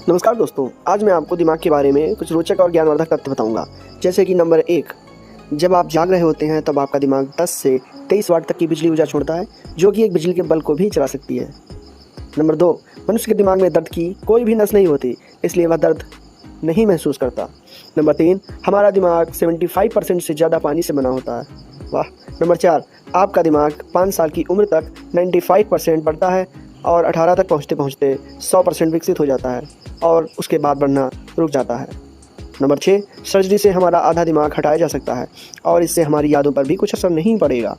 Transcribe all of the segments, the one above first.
नमस्कार दोस्तों, आज मैं आपको दिमाग के बारे में कुछ रोचक और ज्ञानवर्धक तथ्य बताऊंगा। जैसे कि नंबर 1, जब आप जाग रहे होते हैं तब आपका दिमाग 10 से 23 वाट तक की बिजली ऊर्जा छोड़ता है, जो कि एक बिजली के बल्ब को भी चला सकती है। नंबर 2, मनुष्य के दिमाग में दर्द की कोई भी नस नहीं होती, इसलिए वह दर्द नहीं महसूस करता। नंबर 3, हमारा दिमाग 75% से ज़्यादा पानी से बना होता है। वाह। नंबर 4, आपका दिमाग 5 साल की उम्र तक 95% बढ़ता है और 18 तक पहुँचते पहुँचते 100% विकसित हो जाता है और उसके बाद बढ़ना रुक जाता है। नंबर 6, सर्जरी से हमारा आधा दिमाग हटाया जा सकता है और इससे हमारी यादों पर भी कुछ असर नहीं पड़ेगा।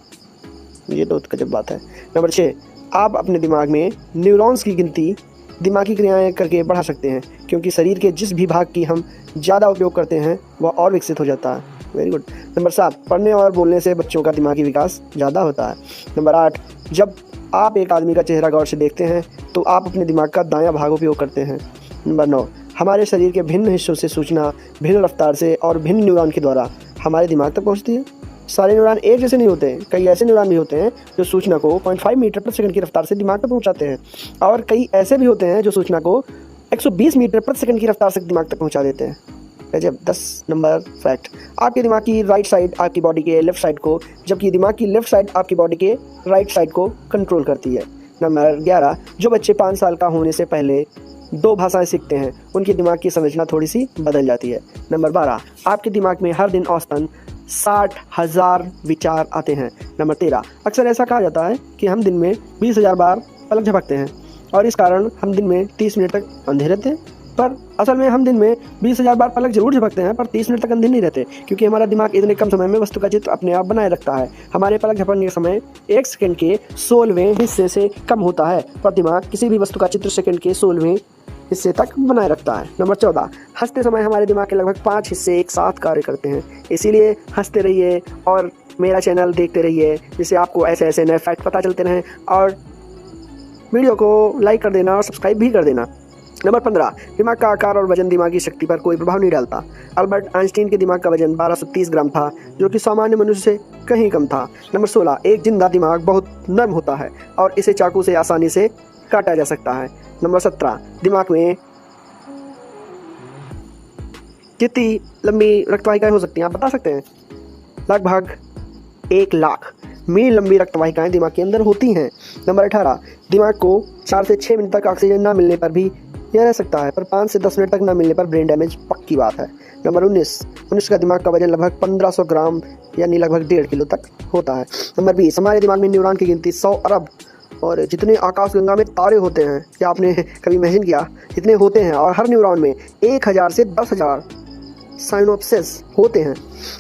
ये तो गजब बात है। नंबर 6, आप अपने दिमाग में न्यूरॉन्स की गिनती दिमागी क्रियाएं करके बढ़ा सकते हैं, क्योंकि शरीर के जिस भी भाग की हम ज़्यादा उपयोग करते हैं वह और विकसित हो जाता है। Very good. नंबर 7, पढ़ने और बोलने से बच्चों का दिमागी विकास ज़्यादा होता है। नंबर 8, जब आप एक आदमी का चेहरा गौर से देखते हैं तो आप अपने दिमाग का दायां भाग उपयोग करते हैं। नंबर 9, हमारे शरीर के भिन्न हिस्सों से सूचना भिन्न रफ्तार से और भिन्न न्यूरॉन के द्वारा हमारे दिमाग तक पहुंचती है। सारे न्यूरॉन एक जैसे नहीं होते हैं, कई ऐसे न्यूरॉन भी होते हैं जो सूचना को 0.5 मीटर प्रति सेकंड की रफ्तार से दिमाग तक पहुंचाते हैं, और कई ऐसे भी होते हैं जो सूचना को 120 मीटर प्रति सेकंड की रफ्तार से दिमाग तक पहुंचा देते हैं। जब 10 नंबर फैक्ट, आपके दिमाग की राइट साइड आपकी बॉडी के लेफ्ट साइड को, जबकि दिमाग की लेफ्ट साइड आपकी बॉडी के राइट साइड को कंट्रोल करती है। नंबर 11, जो बच्चे 5 साल का होने से पहले 2 भाषाएं सीखते हैं उनके दिमाग की संरचना थोड़ी सी बदल जाती है। नंबर 12, आपके दिमाग में हर दिन औसतन 60,000 विचार आते हैं। नंबर 13, अक्सर ऐसा कहा जाता है कि हम दिन में 20,000 बार पलक झपकते हैं और इस कारण हम दिन में 30 मिनट तक अंधे रहते हैं, पर असल में हम दिन में 20,000 बार पलक जरूर झपकते हैं पर 30 मिनट तक अंधे नहीं रहते, क्योंकि हमारा दिमाग इतने कम समय में वस्तु का चित्र अपने आप बनाए रखता है। हमारे पलक झपकने का समय 1 सेकंड के 16वें हिस्से से कम होता है, पर दिमाग किसी भी वस्तु का चित्र सेकंड के 16वें हिस्से तक बनाए रखता है। नंबर 14, हंसते समय हमारे दिमाग के लगभग 5 हिस्से एक साथ कार्य करते हैं, इसीलिए हंसते रहिए और मेरा चैनल देखते रहिए, जिससे आपको ऐसे ऐसे नए फैक्ट पता चलते रहें, और वीडियो को लाइक कर देना और सब्सक्राइब भी कर देना। नंबर 15, दिमाग का आकार और वजन दिमागी शक्ति पर कोई प्रभाव नहीं डालता। अल्बर्ट आइंस्टीन के दिमाग का वजन 1230 ग्राम था, जो कि सामान्य मनुष्य से कहीं कम था। नंबर 16, एक जिंदा दिमाग बहुत नर्म होता है और इसे चाकू से आसानी से काटा जा सकता है। नंबर 17, दिमाग में कितनी लंबी रक्तवाहिकाएं हो सकती हैं, आप बता सकते हैं? लगभग 1 लाख मील लंबी रक्तवाहिकाएं दिमाग के अंदर होती हैं। नंबर 18, दिमाग को 4 से 6 मिनट तक ऑक्सीजन ना मिलने पर भी यह रह सकता है, पर 5 से 10 मिनट तक ना मिलने पर ब्रेन डैमेज पक्की बात है। नंबर 19, मनुष्य का दिमाग का वजन लगभग 1500 ग्राम यानी लगभग 1.5 किलो तक होता है। नंबर 20, हमारे दिमाग में न्यूरॉन की गिनती 100 अरब और जितने आकाशगंगा में तारे होते हैं, क्या आपने कभी इमेजिन किया? इतने होते हैं, और हर न्यूरॉन में 1000 से 10,000 साइनोप्सिस होते हैं।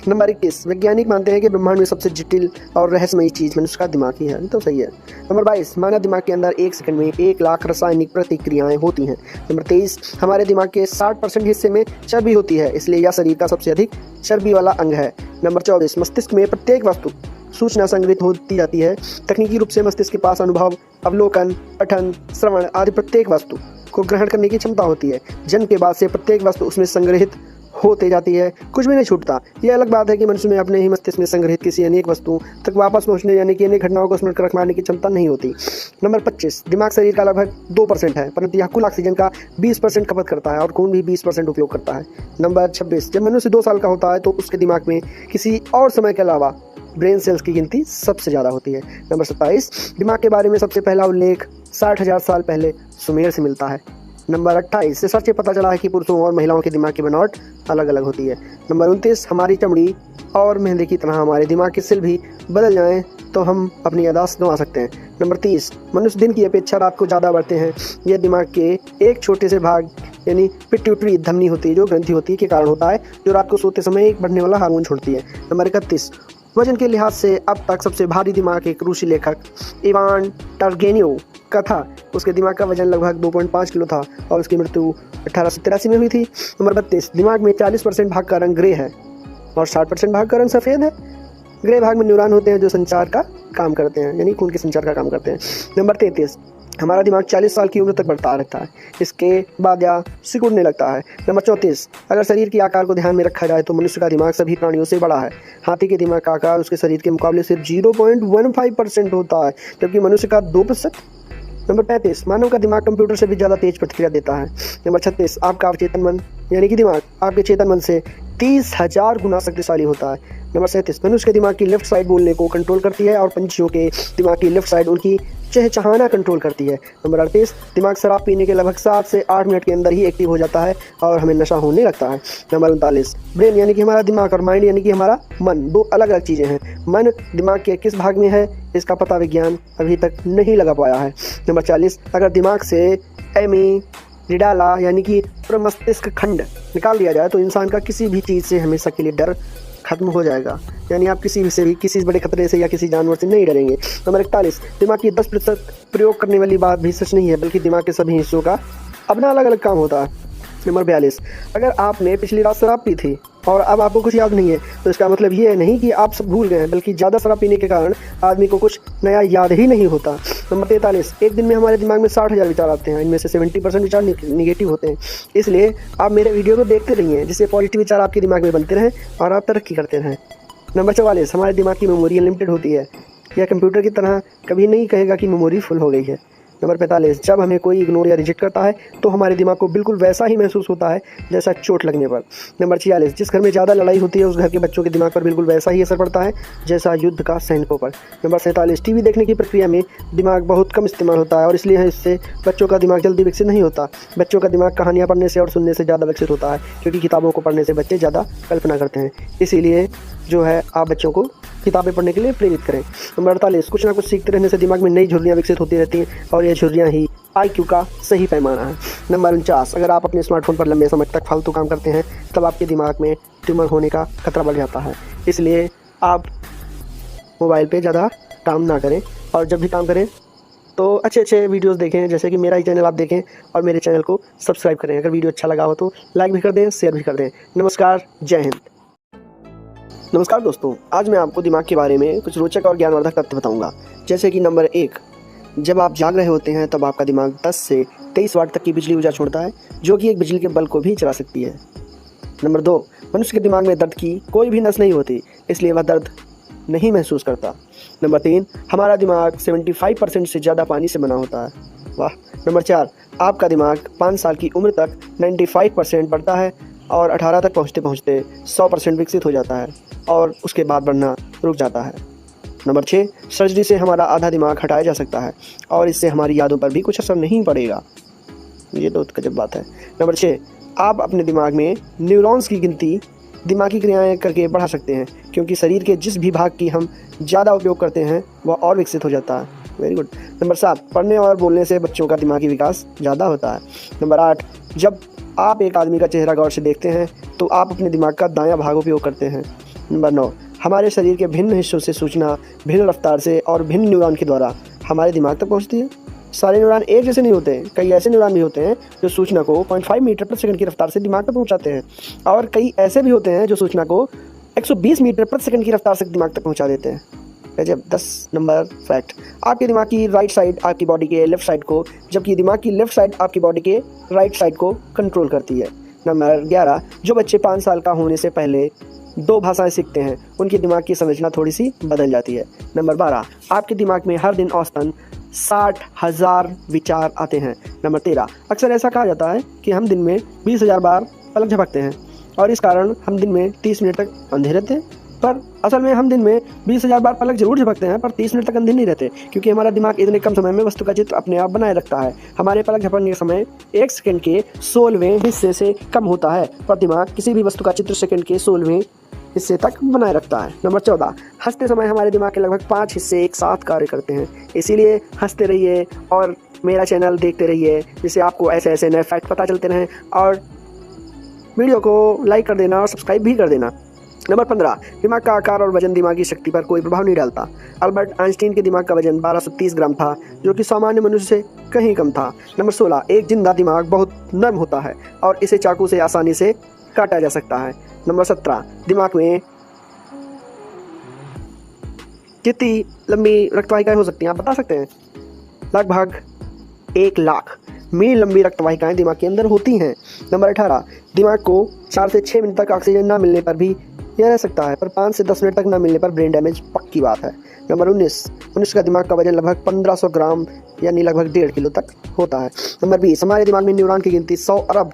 नंबर 21, वैज्ञानिक मानते हैं कि ब्रह्मांड में सबसे जटिल और रहस्यमयी चीज़ मनुष्य का दिमाग ही है। तो सही है। नंबर 22, मानव दिमाग के अंदर 1 सेकंड में 1 लाख रासायनिक प्रतिक्रियाएं होती हैं। नंबर 23, हमारे दिमाग के 60% हिस्से में चर्बी होती है, इसलिए यह शरीर का सबसे अधिक चर्बी वाला अंग है। नंबर 24, मस्तिष्क में प्रत्येक वस्तु सूचना संग्रहित होती जाती है। तकनीकी रूप से मस्तिष्क के पास अनुभव, अवलोकन, पठन, श्रवण आदि प्रत्येक वस्तु को ग्रहण करने की क्षमता होती है। जन्म के बाद से प्रत्येक वस्तु उसमें संग्रहित होते जाती है, कुछ भी नहीं छूटता। यह अलग बात है कि मनुष्य में अपने ही मस्तिष्क में संग्रहित किसी अनेक वस्तुओं तक वापस पहुंचने यानी कि अनेक घटनाओं को स्मरण कर रखने की क्षमता नहीं होती। नंबर 25, दिमाग शरीर का लगभग 2% है, परंतु यह कुल ऑक्सीजन का 20% खपत करता है और खून भी 20% उपयोग करता है। नंबर 26, जब मनुष्य 2 साल का होता है तो उसके दिमाग में किसी और समय के अलावा ब्रेन सेल्स की गिनती सबसे ज़्यादा होती है। नंबर 27, दिमाग के बारे में सबसे पहला उल्लेख 60,000 साल पहले सुमेर से मिलता है। नंबर 28, रिसर्च से पता चला है कि पुरुषों और महिलाओं की दिमाग की बनावट अलग अलग होती है। नंबर 29, हमारी चमड़ी और मेहंदी की तरह हमारे दिमाग के सेल भी बदल जाएं तो हम अपनी याददाश्त गंवा सकते हैं। नंबर 30, मनुष्य दिन की अपेक्षा रात को ज़्यादा बढ़ते हैं। यह दिमाग के एक छोटे से भाग यानी पिट्यूटरी धमनी होती है, जो ग्रंथि होती है, के कारण होता है, जो रात को सोते समय एक बढ़ने वाला हार्मोन छोड़ती है। नंबर 31, वजन के लिहाज से अब तक सबसे भारी दिमाग एक रूसी लेखक इवान टर्गेनिव का था। उसके दिमाग का वजन लगभग 2.5 किलो था और उसकी मृत्यु 1883 में हुई थी। नंबर 32, दिमाग में 40% भाग का रंग ग्रे है और 60% भाग का रंग सफ़ेद है। ग्रे भाग में न्यूरॉन होते हैं जो संचार का काम करते हैं, यानी खून के संचार का काम करते हैं। नंबर 33, हमारा दिमाग 40 साल की उम्र तक बढ़ता रहता है, इसके बाद यह सिकुड़ने लगता है। नंबर 34, अगर शरीर के आकार को ध्यान में रखा जाए तो मनुष्य का दिमाग सभी प्राणियों से बड़ा है। हाथी के दिमाग का आकार उसके शरीर के मुकाबले सिर्फ 0.15% होता है, जबकि मनुष्य का 2%। नंबर 35, मानव का दिमाग कंप्यूटर से भी ज़्यादा तेज प्रतिक्रिया देता है। नंबर 36, आपका अवचेतन मन यानी कि दिमाग आपके चेतन मन से 30,000 गुना शक्तिशाली होता है। नंबर 37, मनुष्य के दिमाग की लेफ्ट साइड बोलने को कंट्रोल करती है और पंछियों के दिमाग की लेफ्ट साइड उनकी चहचहाना कंट्रोल करती है। नंबर 38, दिमाग शराब पीने के लगभग 7 से 8 मिनट के अंदर ही एक्टिव हो जाता है और हमें नशा होने लगता है। नंबर 39, ब्रेन यानी कि हमारा दिमाग और माइंड यानी कि हमारा मन दो अलग अलग चीज़ें हैं। मन दिमाग के किस भाग में है इसका पता विज्ञान अभी तक नहीं लगा पाया है। नंबर 40, अगर दिमाग से एमिगडाला यानी कि प्रमस्तिष्क खंड निकाल दिया जाए तो इंसान का किसी भी चीज़ से हमेशा के लिए डर खत्म हो जाएगा, यानी आप किसी बड़े खतरे से या किसी जानवर से नहीं डरेंगे। नंबर 41, दिमाग की 10% प्रयोग करने वाली बात भी सच नहीं है, बल्कि दिमाग के सभी हिस्सों का अपना अलग अलग काम होता है। नंबर 42, अगर आपने पिछली रात शराब पी थी और अब आपको कुछ याद नहीं है तो इसका मतलब ये नहीं कि आप सब भूल गए हैं, बल्कि ज़्यादा शराब पीने के कारण आदमी को कुछ नया याद ही नहीं होता। नंबर 43, एक दिन में हमारे दिमाग में 60,000 विचार आते हैं, इनमें से 70% विचार निगेटिव होते हैं। इसलिए आप मेरे वीडियो को देखते रहिए जिससे पॉजिटिव विचार आपके दिमाग में बनते रहें और आप तरक्की करते रहें। नंबर 44, हमारे दिमाग की मेमोरी अनलिमिटेड होती है, यह कंप्यूटर की तरह कभी नहीं कहेगा कि मेमोरी फुल हो गई है। नंबर 45, जब हमें कोई इग्नोर या रिजेक्ट करता है तो हमारे दिमाग को बिल्कुल वैसा ही महसूस होता है जैसा चोट लगने पर। नंबर 46, जिस घर में ज़्यादा लड़ाई होती है उस घर के बच्चों के दिमाग पर बिल्कुल वैसा ही असर पड़ता है जैसा युद्ध का सैनिकों पर। नंबर 47, टीवी देखने की प्रक्रिया में दिमाग बहुत कम इस्तेमाल होता है और इसलिए इससे बच्चों का दिमाग जल्दी विकसित नहीं होता। बच्चों का दिमाग कहानियाँ पढ़ने से और सुनने से ज़्यादा विकसित होता है, क्योंकि किताबों को पढ़ने से बच्चे ज़्यादा कल्पना करते हैं। इसीलिए जो है आप बच्चों को किताबें पढ़ने के लिए प्रेरित करें। नंबर 48, कुछ ना कुछ सीखते रहने से दिमाग में नई झुर्रियाँ विकसित होती रहती हैं और ये झुर्रियाँ ही IQ का सही पैमाना है। नंबर 49, अगर आप अपने स्मार्टफोन पर लंबे समय तक फालतू काम करते हैं तब आपके दिमाग में ट्यूमर होने का खतरा बढ़ जाता है। इसलिए आप मोबाइल पे ज़्यादा काम ना करें और जब भी काम करें तो अच्छे अच्छे वीडियोस देखें, जैसे कि मेरा ही चैनल आप देखें और मेरे चैनल को सब्सक्राइब करें। अगर वीडियो अच्छा लगा हो तो लाइक भी कर दें, शेयर भी कर दें। नमस्कार, जय हिंद। नमस्कार दोस्तों, आज मैं आपको दिमाग के बारे में कुछ रोचक और ज्ञानवर्धक तथ्य बताऊंगा। जैसे कि नंबर 1, जब आप जाग रहे होते हैं तब आपका दिमाग 10 से 23 वाट तक की बिजली ऊर्जा छोड़ता है, जो कि एक बिजली के बल्ब को भी चला सकती है। नंबर 2, मनुष्य के दिमाग में दर्द की कोई भी नस नहीं होती, इसलिए वह दर्द नहीं महसूस करता। नंबर 3, हमारा दिमाग 75% से ज़्यादा पानी से बना होता है। वाह। नंबर 4, आपका दिमाग 5 साल की उम्र तक 95% बढ़ता है और 18 तक पहुँचते पहुँचते 100% विकसित हो जाता है और उसके बाद बढ़ना रुक जाता है। नंबर 6, सर्जरी से हमारा आधा दिमाग हटाया जा सकता है और इससे हमारी यादों पर भी कुछ असर नहीं पड़ेगा। ये तो गजब बात है। नंबर 6, आप अपने दिमाग में न्यूरॉन्स की गिनती दिमागी क्रियाएं करके बढ़ा सकते हैं, क्योंकि शरीर के जिस भी भाग की हम ज़्यादा उपयोग करते हैं वह और विकसित हो जाता है। Very good. नंबर 7, पढ़ने और बोलने से बच्चों का दिमागी विकास ज़्यादा होता है। नंबर 8, जब आप एक आदमी का चेहरा गौर से देखते हैं तो आप अपने दिमाग का दायां भाग उपयोग करते हैं। नंबर 9, हमारे शरीर के भिन्न हिस्सों से सूचना भिन्न रफ्तार से और भिन्न न्यूरॉन के द्वारा हमारे दिमाग तक पहुंचती है। सारे न्यूरॉन एक जैसे नहीं होते, कई ऐसे न्यूरॉन भी होते हैं जो सूचना को 0.5 मीटर प्रति सेकंड की रफ्तार से दिमाग तक पहुंचाते हैं और कई ऐसे भी होते हैं जो सूचना को 120 मीटर प्रति सेकंड की रफ्तार से दिमाग तक पहुंचा देते हैं। जब 10 नंबर फैक्ट, आपके दिमाग की राइट साइड आपकी बॉडी के लेफ्ट साइड को, जबकि दिमाग की लेफ्ट साइड आपकी बॉडी के राइट साइड को कंट्रोल करती है। नंबर 11, जो बच्चे 5 साल का होने से पहले 2 भाषाएं सीखते हैं उनके दिमाग की संरचना थोड़ी सी बदल जाती है। नंबर 12, आपके दिमाग में हर दिन औसतन 60,000 विचार आते हैं। नंबर 13, अक्सर ऐसा कहा जाता है कि हम दिन में 20,000 बार पलक झपकते हैं और इस कारण हम दिन में 30 मिनट तक अंधे रहते हैं, पर असल में हम दिन में 20,000 बार पलक जरूर झपकते हैं पर 30 मिनट तक अंधे नहीं रहते, क्योंकि हमारा दिमाग इतने कम समय में वस्तु का चित्र अपने आप बनाए रखता है। हमारे पलक झपकने का समय 1 सेकंड के 16वें हिस्से से कम होता है, पर दिमाग किसी भी वस्तु का चित्र सेकंड के 16वें हिस्से तक बनाए रखता है। नंबर 14, हंसते समय हमारे दिमाग के लगभग 5 हिस्से एक साथ कार्य करते हैं, इसीलिए हंसते रहिए और मेरा चैनल देखते रहिए, जिससे आपको ऐसे ऐसे नए फैक्ट पता चलते रहें, और वीडियो को लाइक कर देना और सब्सक्राइब भी कर देना। नंबर 15, दिमाग का आकार और वजन दिमागी शक्ति पर कोई प्रभाव नहीं डालता। अल्बर्ट आइंस्टीन के दिमाग का वजन 1230 ग्राम था, जो कि सामान्य मनुष्य से कहीं कम था। नंबर 16, एक जिंदा दिमाग बहुत नर्म होता है और इसे चाकू से आसानी से काटा जा सकता है। नंबर 17, दिमाग में कितनी लंबी रक्तवाहिकाएं हो सकती हैं, आप बता सकते हैं? लगभग 1 लाख मील लंबी रक्तवाहिकाएं दिमाग के अंदर होती हैं। नंबर 18, दिमाग को 4 से 6 मिनट तक ऑक्सीजन ना मिलने पर भी यह रह सकता है, पर 5 से 10 मिनट तक न मिलने पर ब्रेन डैमेज पक्की बात है। नंबर 19, मनुष्य का दिमाग का वजन लगभग 1500 ग्राम यानी लगभग 1.5 किलो तक होता है। नंबर 20, हमारे दिमाग में न्यूरॉन की गिनती 100 अरब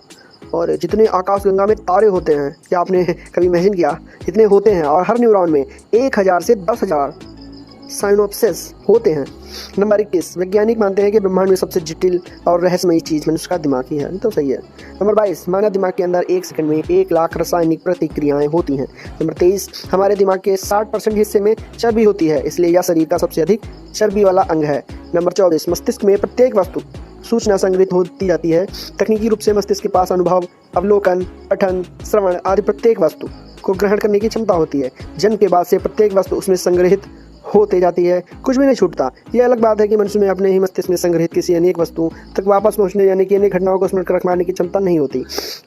और जितने आकाशगंगा में तारे होते हैं, क्या आपने कभी इमेजिन किया, इतने होते हैं, और हर न्यूरॉन में 1000 से 10,000 साइनोप्सिस होते हैं। नंबर 21, वैज्ञानिक मानते हैं कि ब्रह्मांड में सबसे जटिल और रहस्यमयी चीज़ मनुष्य का दिमाग ही है। तो सही है। नंबर 22, मानव दिमाग के अंदर 1 सेकंड में 1 लाख रासायनिक प्रतिक्रियाएं होती हैं। नंबर 23, हमारे दिमाग के 60% हिस्से में चर्बी होती है, इसलिए यह शरीर का सबसे अधिक चर्बी वाला अंग है। नंबर 24, मस्तिष्क में प्रत्येक वस्तु सूचना संग्रहित होती जाती है। तकनीकी रूप से मस्तिष्क के पास अनुभव, अवलोकन, पठन, श्रवण आदि प्रत्येक वस्तु को ग्रहण करने की क्षमता होती है। जन्म के बाद से प्रत्येक वस्तु उसमें संग्रहित होते जाती है, कुछ भी नहीं छूटता। यह अलग बात है कि मनुष्य में अपने ही मस्तिष्क में संग्रहित किसी अनेक वस्तु तक वापस पहुंचने यानी कि अनेक घटनाओं को स्मरण कर रखवाने की क्षमता नहीं होती।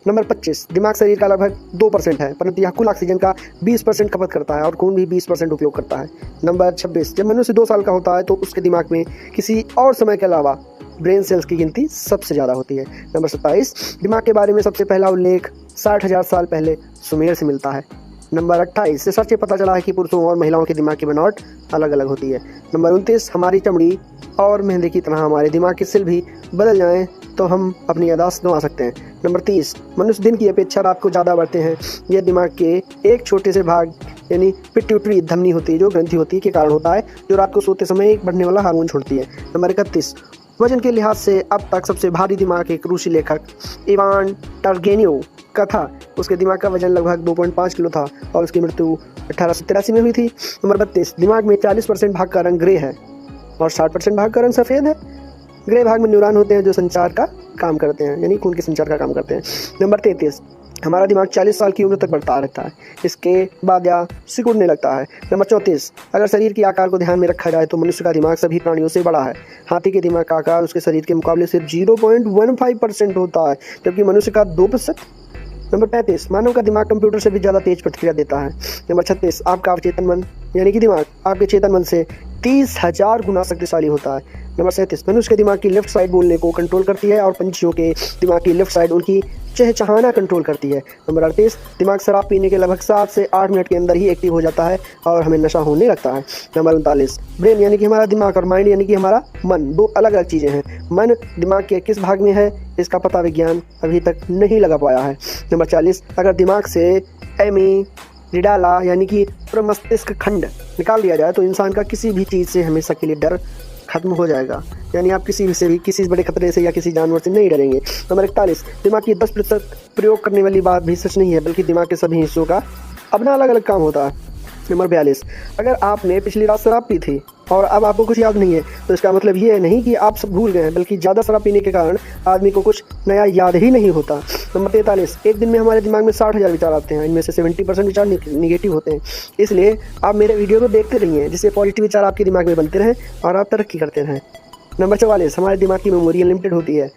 नंबर 25, दिमाग शरीर का लगभग 2% है, परंतु यह कुल ऑक्सीजन का 20% खपत करता है और खून भी 20% उपयोग करता है। नंबर 26, जब मनुष्य 2 साल का होता है तो उसके दिमाग में किसी और समय के अलावा ब्रेन सेल्स की गिनती सबसे ज़्यादा होती है। नंबर 27, दिमाग के बारे में सबसे पहला उल्लेख 60,000 साल पहले सुमेर से मिलता है। नंबर 28, रिसर्च से पता चला है कि पुरुषों और महिलाओं के दिमाग की बनावट अलग अलग होती है। नंबर 29, हमारी चमड़ी और मेहंदी की तरह हमारे दिमाग के सेल भी बदल जाएं तो हम अपनी याददाश्त गंवा सकते हैं। नंबर 30, मनुष्य दिन की अपेक्षा रात को ज़्यादा बढ़ते हैं। यह दिमाग के एक छोटे से भाग यानी पिट्यूटरी धमनी होती है, जो ग्रंथि होती है, के कारण होता है, जो रात को सोते समय एक बढ़ने वाला हार्मोन छोड़ती है। नंबर 31, वजन के लिहाज से अब तक सबसे भारी दिमाग एक रूसी लेखक इवान टर्गेनिव का था। उसके दिमाग का वजन लगभग 2.5 किलो था और उसकी मृत्यु 1883 में हुई थी। नंबर 32, दिमाग में 40% भाग का रंग ग्रे है और 60% भाग का रंग सफ़ेद है। ग्रे भाग में न्यूरॉन होते हैं जो संचार का काम करते हैं, यानी खून के संचार का काम करते हैं। नंबर 33, हमारा दिमाग 40 साल की उम्र तक बढ़ता रहता है, इसके बाद यह सिकुड़ने लगता है। नंबर 34, अगर शरीर के आकार को ध्यान में रखा जाए तो मनुष्य का दिमाग सभी प्राणियों से बड़ा है। हाथी के दिमाग का आकार उसके शरीर के मुकाबले सिर्फ 0.15% होता है, जबकि मनुष्य का 2%। नंबर 35, मानव का दिमाग कंप्यूटर से भी ज़्यादा तेज प्रतिक्रिया देता है। नंबर 36, आपका अवचेतन मन यानी कि दिमाग आपके चेतन मन से 30,000 गुना शक्तिशाली होता है। नंबर 37, मनुष्य के दिमाग की लेफ्ट साइड बोलने को कंट्रोल करती है और पंछियों के दिमाग की लेफ्ट साइड उनकी चहचहाना कंट्रोल करती है। नंबर 38, दिमाग शराब पीने के लगभग 7 से 8 मिनट के अंदर ही एक्टिव हो जाता है और हमें नशा होने लगता है। नंबर 39, ब्रेन यानी कि हमारा दिमाग और माइंड यानी कि हमारा मन दो अलग अलग चीज़ें हैं। मन दिमाग के किस भाग में है इसका पता विज्ञान अभी तक नहीं लगा पाया है। नंबर 40, अगर दिमाग से एमिग्डाला यानी कि प्रमस्तिष्क खंड निकाल दिया जाए तो इंसान का किसी भी चीज़ से हमेशा के लिए डर खत्म हो जाएगा, यानी आप किसी से भी किसी बड़े खतरे से या किसी जानवर से नहीं डरेंगे। नंबर 41, दिमाग की 10% प्रयोग करने वाली बात भी सच नहीं है, बल्कि दिमाग के सभी हिस्सों का अपना अलग अलग काम होता है। नंबर 42, अगर आपने पिछली रात शराब पी थी और अब आपको कुछ याद नहीं है तो इसका मतलब ये नहीं कि आप सब भूल गए हैं, बल्कि ज़्यादा शराब पीने के कारण आदमी को कुछ नया याद ही नहीं होता। नंबर 43, एक दिन में हमारे दिमाग में 60,000 विचार आते हैं, इनमें से 70% विचार निगेटिव होते हैं। इसलिए आप मेरे वीडियो को देखते रहिए, जिससे पॉजिटिव विचार आपके दिमाग में बनते रहें और आप तरक्की करते रहें। नंबर 44, हमारे दिमाग की मेमोरी अनलिमिटेड होती है,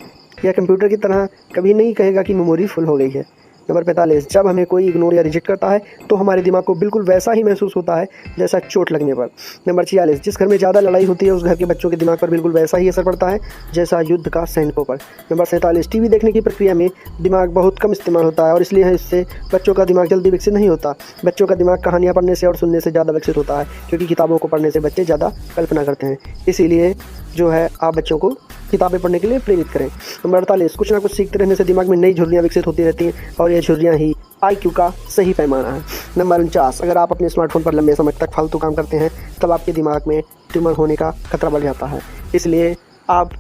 यह कंप्यूटर की तरह कभी नहीं कहेगा कि मेमोरी फुल हो गई है। नंबर 45, जब हमें कोई इग्नोर या रिजेक्ट करता है तो हमारे दिमाग को बिल्कुल वैसा ही महसूस होता है जैसा चोट लगने पर। नंबर 46, जिस घर में ज़्यादा लड़ाई होती है उस घर के बच्चों के दिमाग पर बिल्कुल वैसा ही असर पड़ता है जैसा युद्ध का सैनिकों पर। नंबर 47, टीवी देखने की प्रक्रिया में दिमाग बहुत कम इस्तेमाल होता है और इसलिए इससे बच्चों का दिमाग जल्दी विकसित नहीं होता। बच्चों का दिमाग कहानियाँ पढ़ने से और सुनने से ज़्यादा विकसित होता है, क्योंकि किताबों को पढ़ने से बच्चे ज़्यादा कल्पना करते हैं। इसीलिए जो है आप बच्चों को किताबें पढ़ने के लिए प्रेरित करें। नंबर 48, कुछ ना कुछ सीखते रहने से दिमाग में नई झुर्रियाँ विकसित होती रहती हैं और ये झुर्रियाँ ही IQ का सही पैमाना है। नंबर 49, अगर आप अपने स्मार्टफोन पर लंबे समय तक फालतू काम करते हैं तब आपके दिमाग में ट्यूमर होने का खतरा बढ़ जाता है। इसलिए आप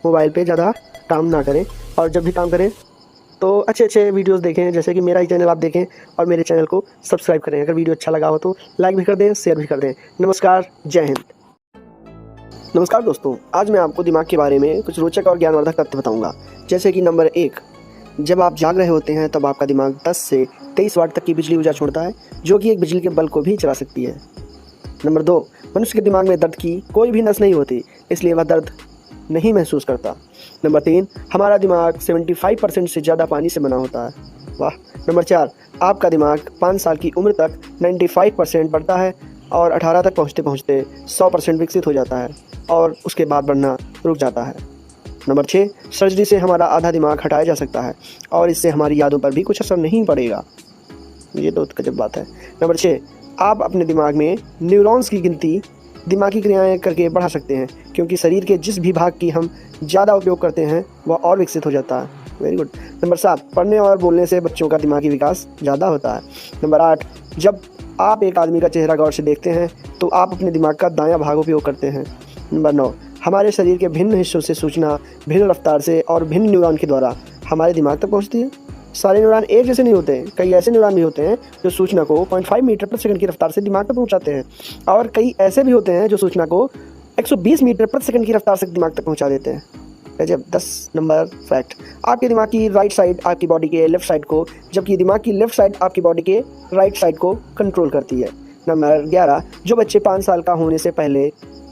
मोबाइल पे ज़्यादा काम ना करें और जब भी काम करें तो अच्छे अच्छे वीडियोस देखें, जैसे कि मेरा ही चैनल आप देखें और मेरे चैनल को सब्सक्राइब करें। अगर वीडियो अच्छा लगा हो तो लाइक भी कर दें, शेयर भी कर दें। नमस्कार, जय हिंद। नमस्कार दोस्तों, आज मैं आपको दिमाग के बारे में कुछ रोचक और ज्ञानवर्धक तथ्य बताऊंगा। जैसे कि नंबर 1, जब आप जाग रहे होते हैं तब आपका दिमाग 10 से 23 वाट तक की बिजली ऊर्जा छोड़ता है, जो कि एक बिजली के बल्ब को भी चला सकती है। नंबर 2, मनुष्य के दिमाग में दर्द की कोई भी नस नहीं होती, इसलिए वह दर्द नहीं महसूस करता। नंबर 3, हमारा दिमाग 75% से ज़्यादा पानी से बना होता है। वाह। नंबर 4, आपका दिमाग 5 साल की उम्र तक 95% बढ़ता है और 18 तक पहुँचते पहुँचते 100% विकसित हो जाता है और उसके बाद बढ़ना रुक जाता है। नंबर 6, सर्जरी से हमारा आधा दिमाग हटाया जा सकता है और इससे हमारी यादों पर भी कुछ असर नहीं पड़ेगा। ये तो गजब बात है। नंबर 6, आप अपने दिमाग में न्यूरॉन्स की गिनती दिमागी क्रियाएं करके बढ़ा सकते हैं, क्योंकि शरीर के जिस भी भाग की हम ज़्यादा उपयोग करते हैं वह और विकसित हो जाता है। Very good. नंबर 7, पढ़ने और बोलने से बच्चों का दिमागी विकास ज़्यादा होता है। नंबर 8, जब आप एक आदमी का चेहरा गौर से देखते हैं तो आप अपने दिमाग का दायां भाग उपयोग करते हैं। नंबर 9, हमारे शरीर के भिन्न हिस्सों से सूचना भिन्न रफ्तार से और भिन्न न्यूरॉन के द्वारा हमारे दिमाग तक पहुंचती है। सारे न्यूरॉन एक जैसे नहीं होते, कई ऐसे न्यूरॉन भी होते हैं जो सूचना को 0.5 मीटर प्रति सेकंड की रफ्तार से दिमाग तक पहुंचाते हैं, और कई ऐसे भी होते हैं जो सूचना को 120 मीटर प्रति सेकंड की रफ्तार से दिमाग तक पहुंचा देते हैं। जब 10 नंबर फैक्ट, आपके दिमाग की राइट साइड आपकी बॉडी के लेफ्ट साइड को, जबकि दिमाग की लेफ्ट साइड आपकी बॉडी के राइट साइड को कंट्रोल करती है। नंबर 11, जो बच्चे 5 साल का होने से पहले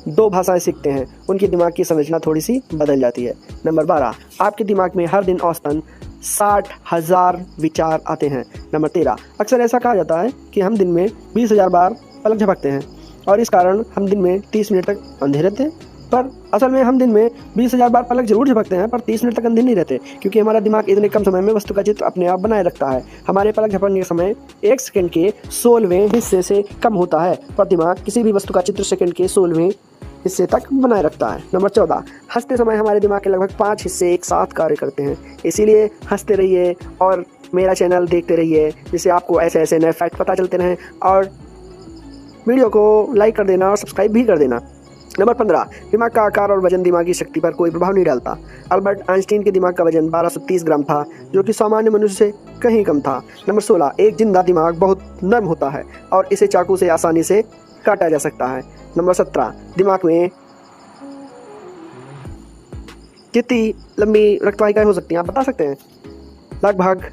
2 भाषाएं सीखते हैं उनके दिमाग की संरचना थोड़ी सी बदल जाती है। नंबर 12, आपके दिमाग में हर दिन औसतन 60,000 विचार आते हैं। नंबर 13, अक्सर ऐसा कहा जाता है कि हम दिन में 20,000 बार पलक झपकते हैं और इस कारण हम दिन में 30 मिनट तक अंधे रहते हैं, पर असल में हम दिन में 20,000 बार पलक जरूर झपकते हैं पर 30 मिनट तक अंधे नहीं रहते, क्योंकि हमारा दिमाग इतने कम समय में वस्तु का चित्र अपने आप बनाए रखता है। हमारे पलक झपकने का समय 1 सेकंड के 16वें हिस्से से कम होता है, पर दिमाग किसी भी वस्तु का चित्र सेकंड के 16वें हिस्से तक बनाए रखता है। नंबर 14, हंसते समय हमारे दिमाग के लगभग 5 हिस्से एक साथ कार्य करते हैं, इसीलिए हंसते रहिए और मेरा चैनल देखते रहिए, जिससे आपको ऐसे ऐसे नए फैक्ट पता चलते रहें, और वीडियो को लाइक कर देना और सब्सक्राइब भी कर देना। नंबर 15, दिमाग का आकार और वजन दिमागी शक्ति पर कोई प्रभाव नहीं डालता। अल्बर्ट आइंस्टीन के दिमाग का वजन 1230 ग्राम था, जो कि सामान्य मनुष्य से कहीं कम था। नंबर 16, एक जिंदा दिमाग बहुत नर्म होता है और इसे चाकू से आसानी से काटा जा सकता है। नंबर 17, दिमाग में कितनी लंबी रक्तवाहिकाएं हो सकती हैं, आप बता सकते हैं? लगभग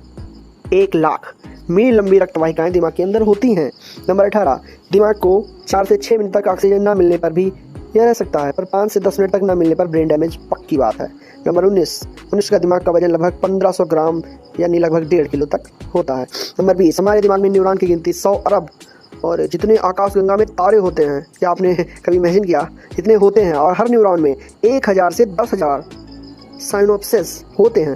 1 लाख मील लंबी रक्तवाहिकाएं दिमाग के अंदर होती हैं। नंबर 18, दिमाग को 4 से 6 मिनट तक ऑक्सीजन ना मिलने पर भी यह रह सकता है, पर 5 से 10 मिनट तक ना मिलने पर ब्रेन डैमेज पक्की बात है। नंबर 19 का दिमाग का वजन लगभग 1500 ग्राम यानी लगभग 1.5 किलो तक होता है। नंबर 20, हमारे दिमाग में न्यूरॉन की गिनती 100 अरब, और जितने आकाशगंगा में तारे होते हैं, क्या आपने कभी इमेजिन किया? इतने होते हैं, और हर न्यूरॉन में 1000 से 10,000 साइनोप्सिस होते हैं।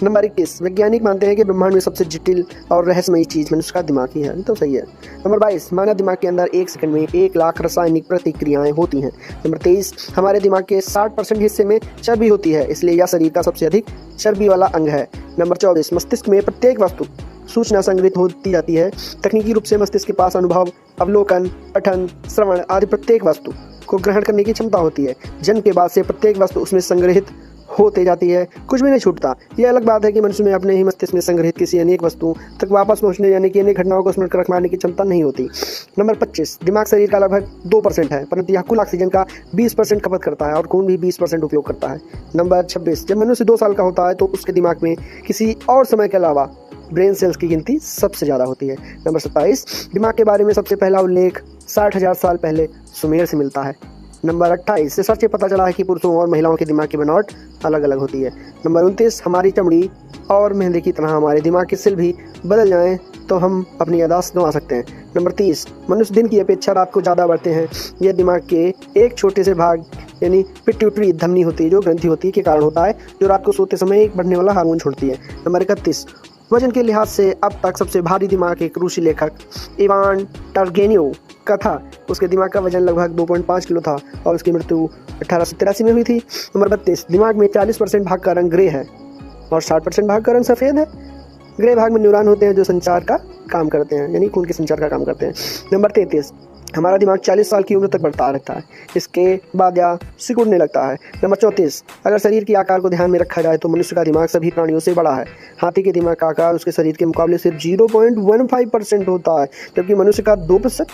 नंबर 21, वैज्ञानिक मानते हैं कि ब्रह्मांड में सबसे जटिल और रहस्यमयी चीज़ मनुष्य का दिमाग ही है। तो सही है। नंबर 22, मानव दिमाग के अंदर 1 सेकंड में 1 लाख रासायनिक प्रतिक्रियाएं होती हैं। नंबर 23, हमारे दिमाग के 60% हिस्से में चर्बी होती है, इसलिए यह शरीर का सबसे अधिक चर्बी वाला अंग है। नंबर 24, मस्तिष्क में प्रत्येक वस्तु सूचना संग्रहित होती जाती है। तकनीकी रूप से मस्तिष्क के पास अनुभव, अवलोकन, पठन, श्रवण आदि प्रत्येक वस्तु को ग्रहण करने की क्षमता होती है। जन्म के बाद से प्रत्येक वस्तु उसमें संग्रहित होते जाती है, कुछ भी नहीं छूटता। यह अलग बात है कि मनुष्य में अपने ही मस्तिष्क में संग्रहित किसी अनेक वस्तु तक वापस पहुंचने यानी कि अनेक घटनाओं को स्मरण कर रखने की क्षमता नहीं होती। नंबर 25, दिमाग शरीर का लगभग 2% है, परंतु यह कुल ऑक्सीजन का 20% खपत करता है और खून भी 20% उपयोग करता है। नंबर 26, जब मनुष्य 2 साल का होता है तो उसके दिमाग में किसी और समय के अलावा ब्रेन सेल्स की गिनती सबसे ज़्यादा होती है। नंबर 27, दिमाग के बारे में सबसे पहला उल्लेख 60,000 साल पहले सुमेर से मिलता है। नंबर 28, रिसर्च से पता चला है कि पुरुषों और महिलाओं के दिमाग की बनावट अलग अलग होती है। नंबर 29, हमारी चमड़ी और मेहंदी की तरह हमारे दिमाग के सेल भी बदल जाएं तो हम अपनी याददाश्त गंवा सकते हैं। नंबर 30, मनुष्य दिन की अपेक्षा रात को ज़्यादा बढ़ते हैं। यह दिमाग के एक छोटे से भाग यानी पिट्यूटरी धमनी होती है, जो ग्रंथि होती है, के कारण होता है, जो रात को सोते समय एक बढ़ने वाला हार्मोन छोड़ती है। नंबर 31, वजन के लिहाज से अब तक सबसे भारी दिमाग एक रूसी लेखक इवान टर्गेनिव का था। उसके दिमाग का वजन लगभग 2.5 किलो था और उसकी मृत्यु 1883 में हुई थी। नंबर 32, दिमाग में 40% भाग का रंग ग्रे है और 60% भाग का रंग सफ़ेद है। ग्रे भाग में न्यूरॉन होते हैं जो संचार का काम करते हैं, यानी खून के संचार का काम करते हैं। नंबर 33, हमारा दिमाग 40 साल की उम्र तक बढ़ता रहता है, इसके बाद यह सिकुड़ने लगता है। नंबर 34, अगर शरीर के आकार को ध्यान में रखा जाए तो मनुष्य का दिमाग सभी प्राणियों से बड़ा है। हाथी के दिमाग का आकार उसके शरीर के मुकाबले सिर्फ 0.15% होता है, जबकि मनुष्य का 2%।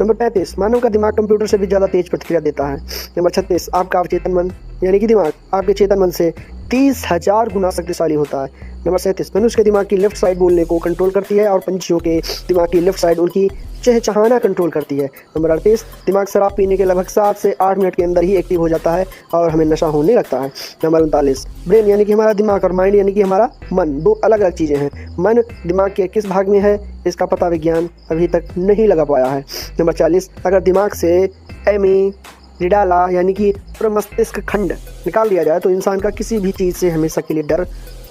नंबर 35, मानव का दिमाग कंप्यूटर से भी ज़्यादा तेज प्रतिक्रिया देता है। नंबर 36, आपका अवचेतन मन यानी कि दिमाग आपके चेतन मन से 30,000 गुना शक्तिशाली होता है। नंबर 37, मनुष्य के दिमाग की लेफ्ट साइड बोलने को कंट्रोल करती है और पंछियों के दिमाग की लेफ्ट साइड उनकी चहचहाना कंट्रोल करती है। नंबर 38, दिमाग शराब पीने के लगभग 7 से 8 मिनट के अंदर ही एक्टिव हो जाता है और हमें नशा होने लगता है। नंबर 39, ब्रेन यानी कि हमारा दिमाग और माइंड यानी कि हमारा मन 2 अलग अलग चीज़ें हैं। मन दिमाग के किस भाग में है इसका पता विज्ञान अभी तक नहीं लगा पाया है। नंबर 40, अगर दिमाग से एमिग्डाला यानी कि प्रमस्तिष्क खंड निकाल दिया जाए तो इंसान का किसी भी चीज़ से हमेशा के लिए डर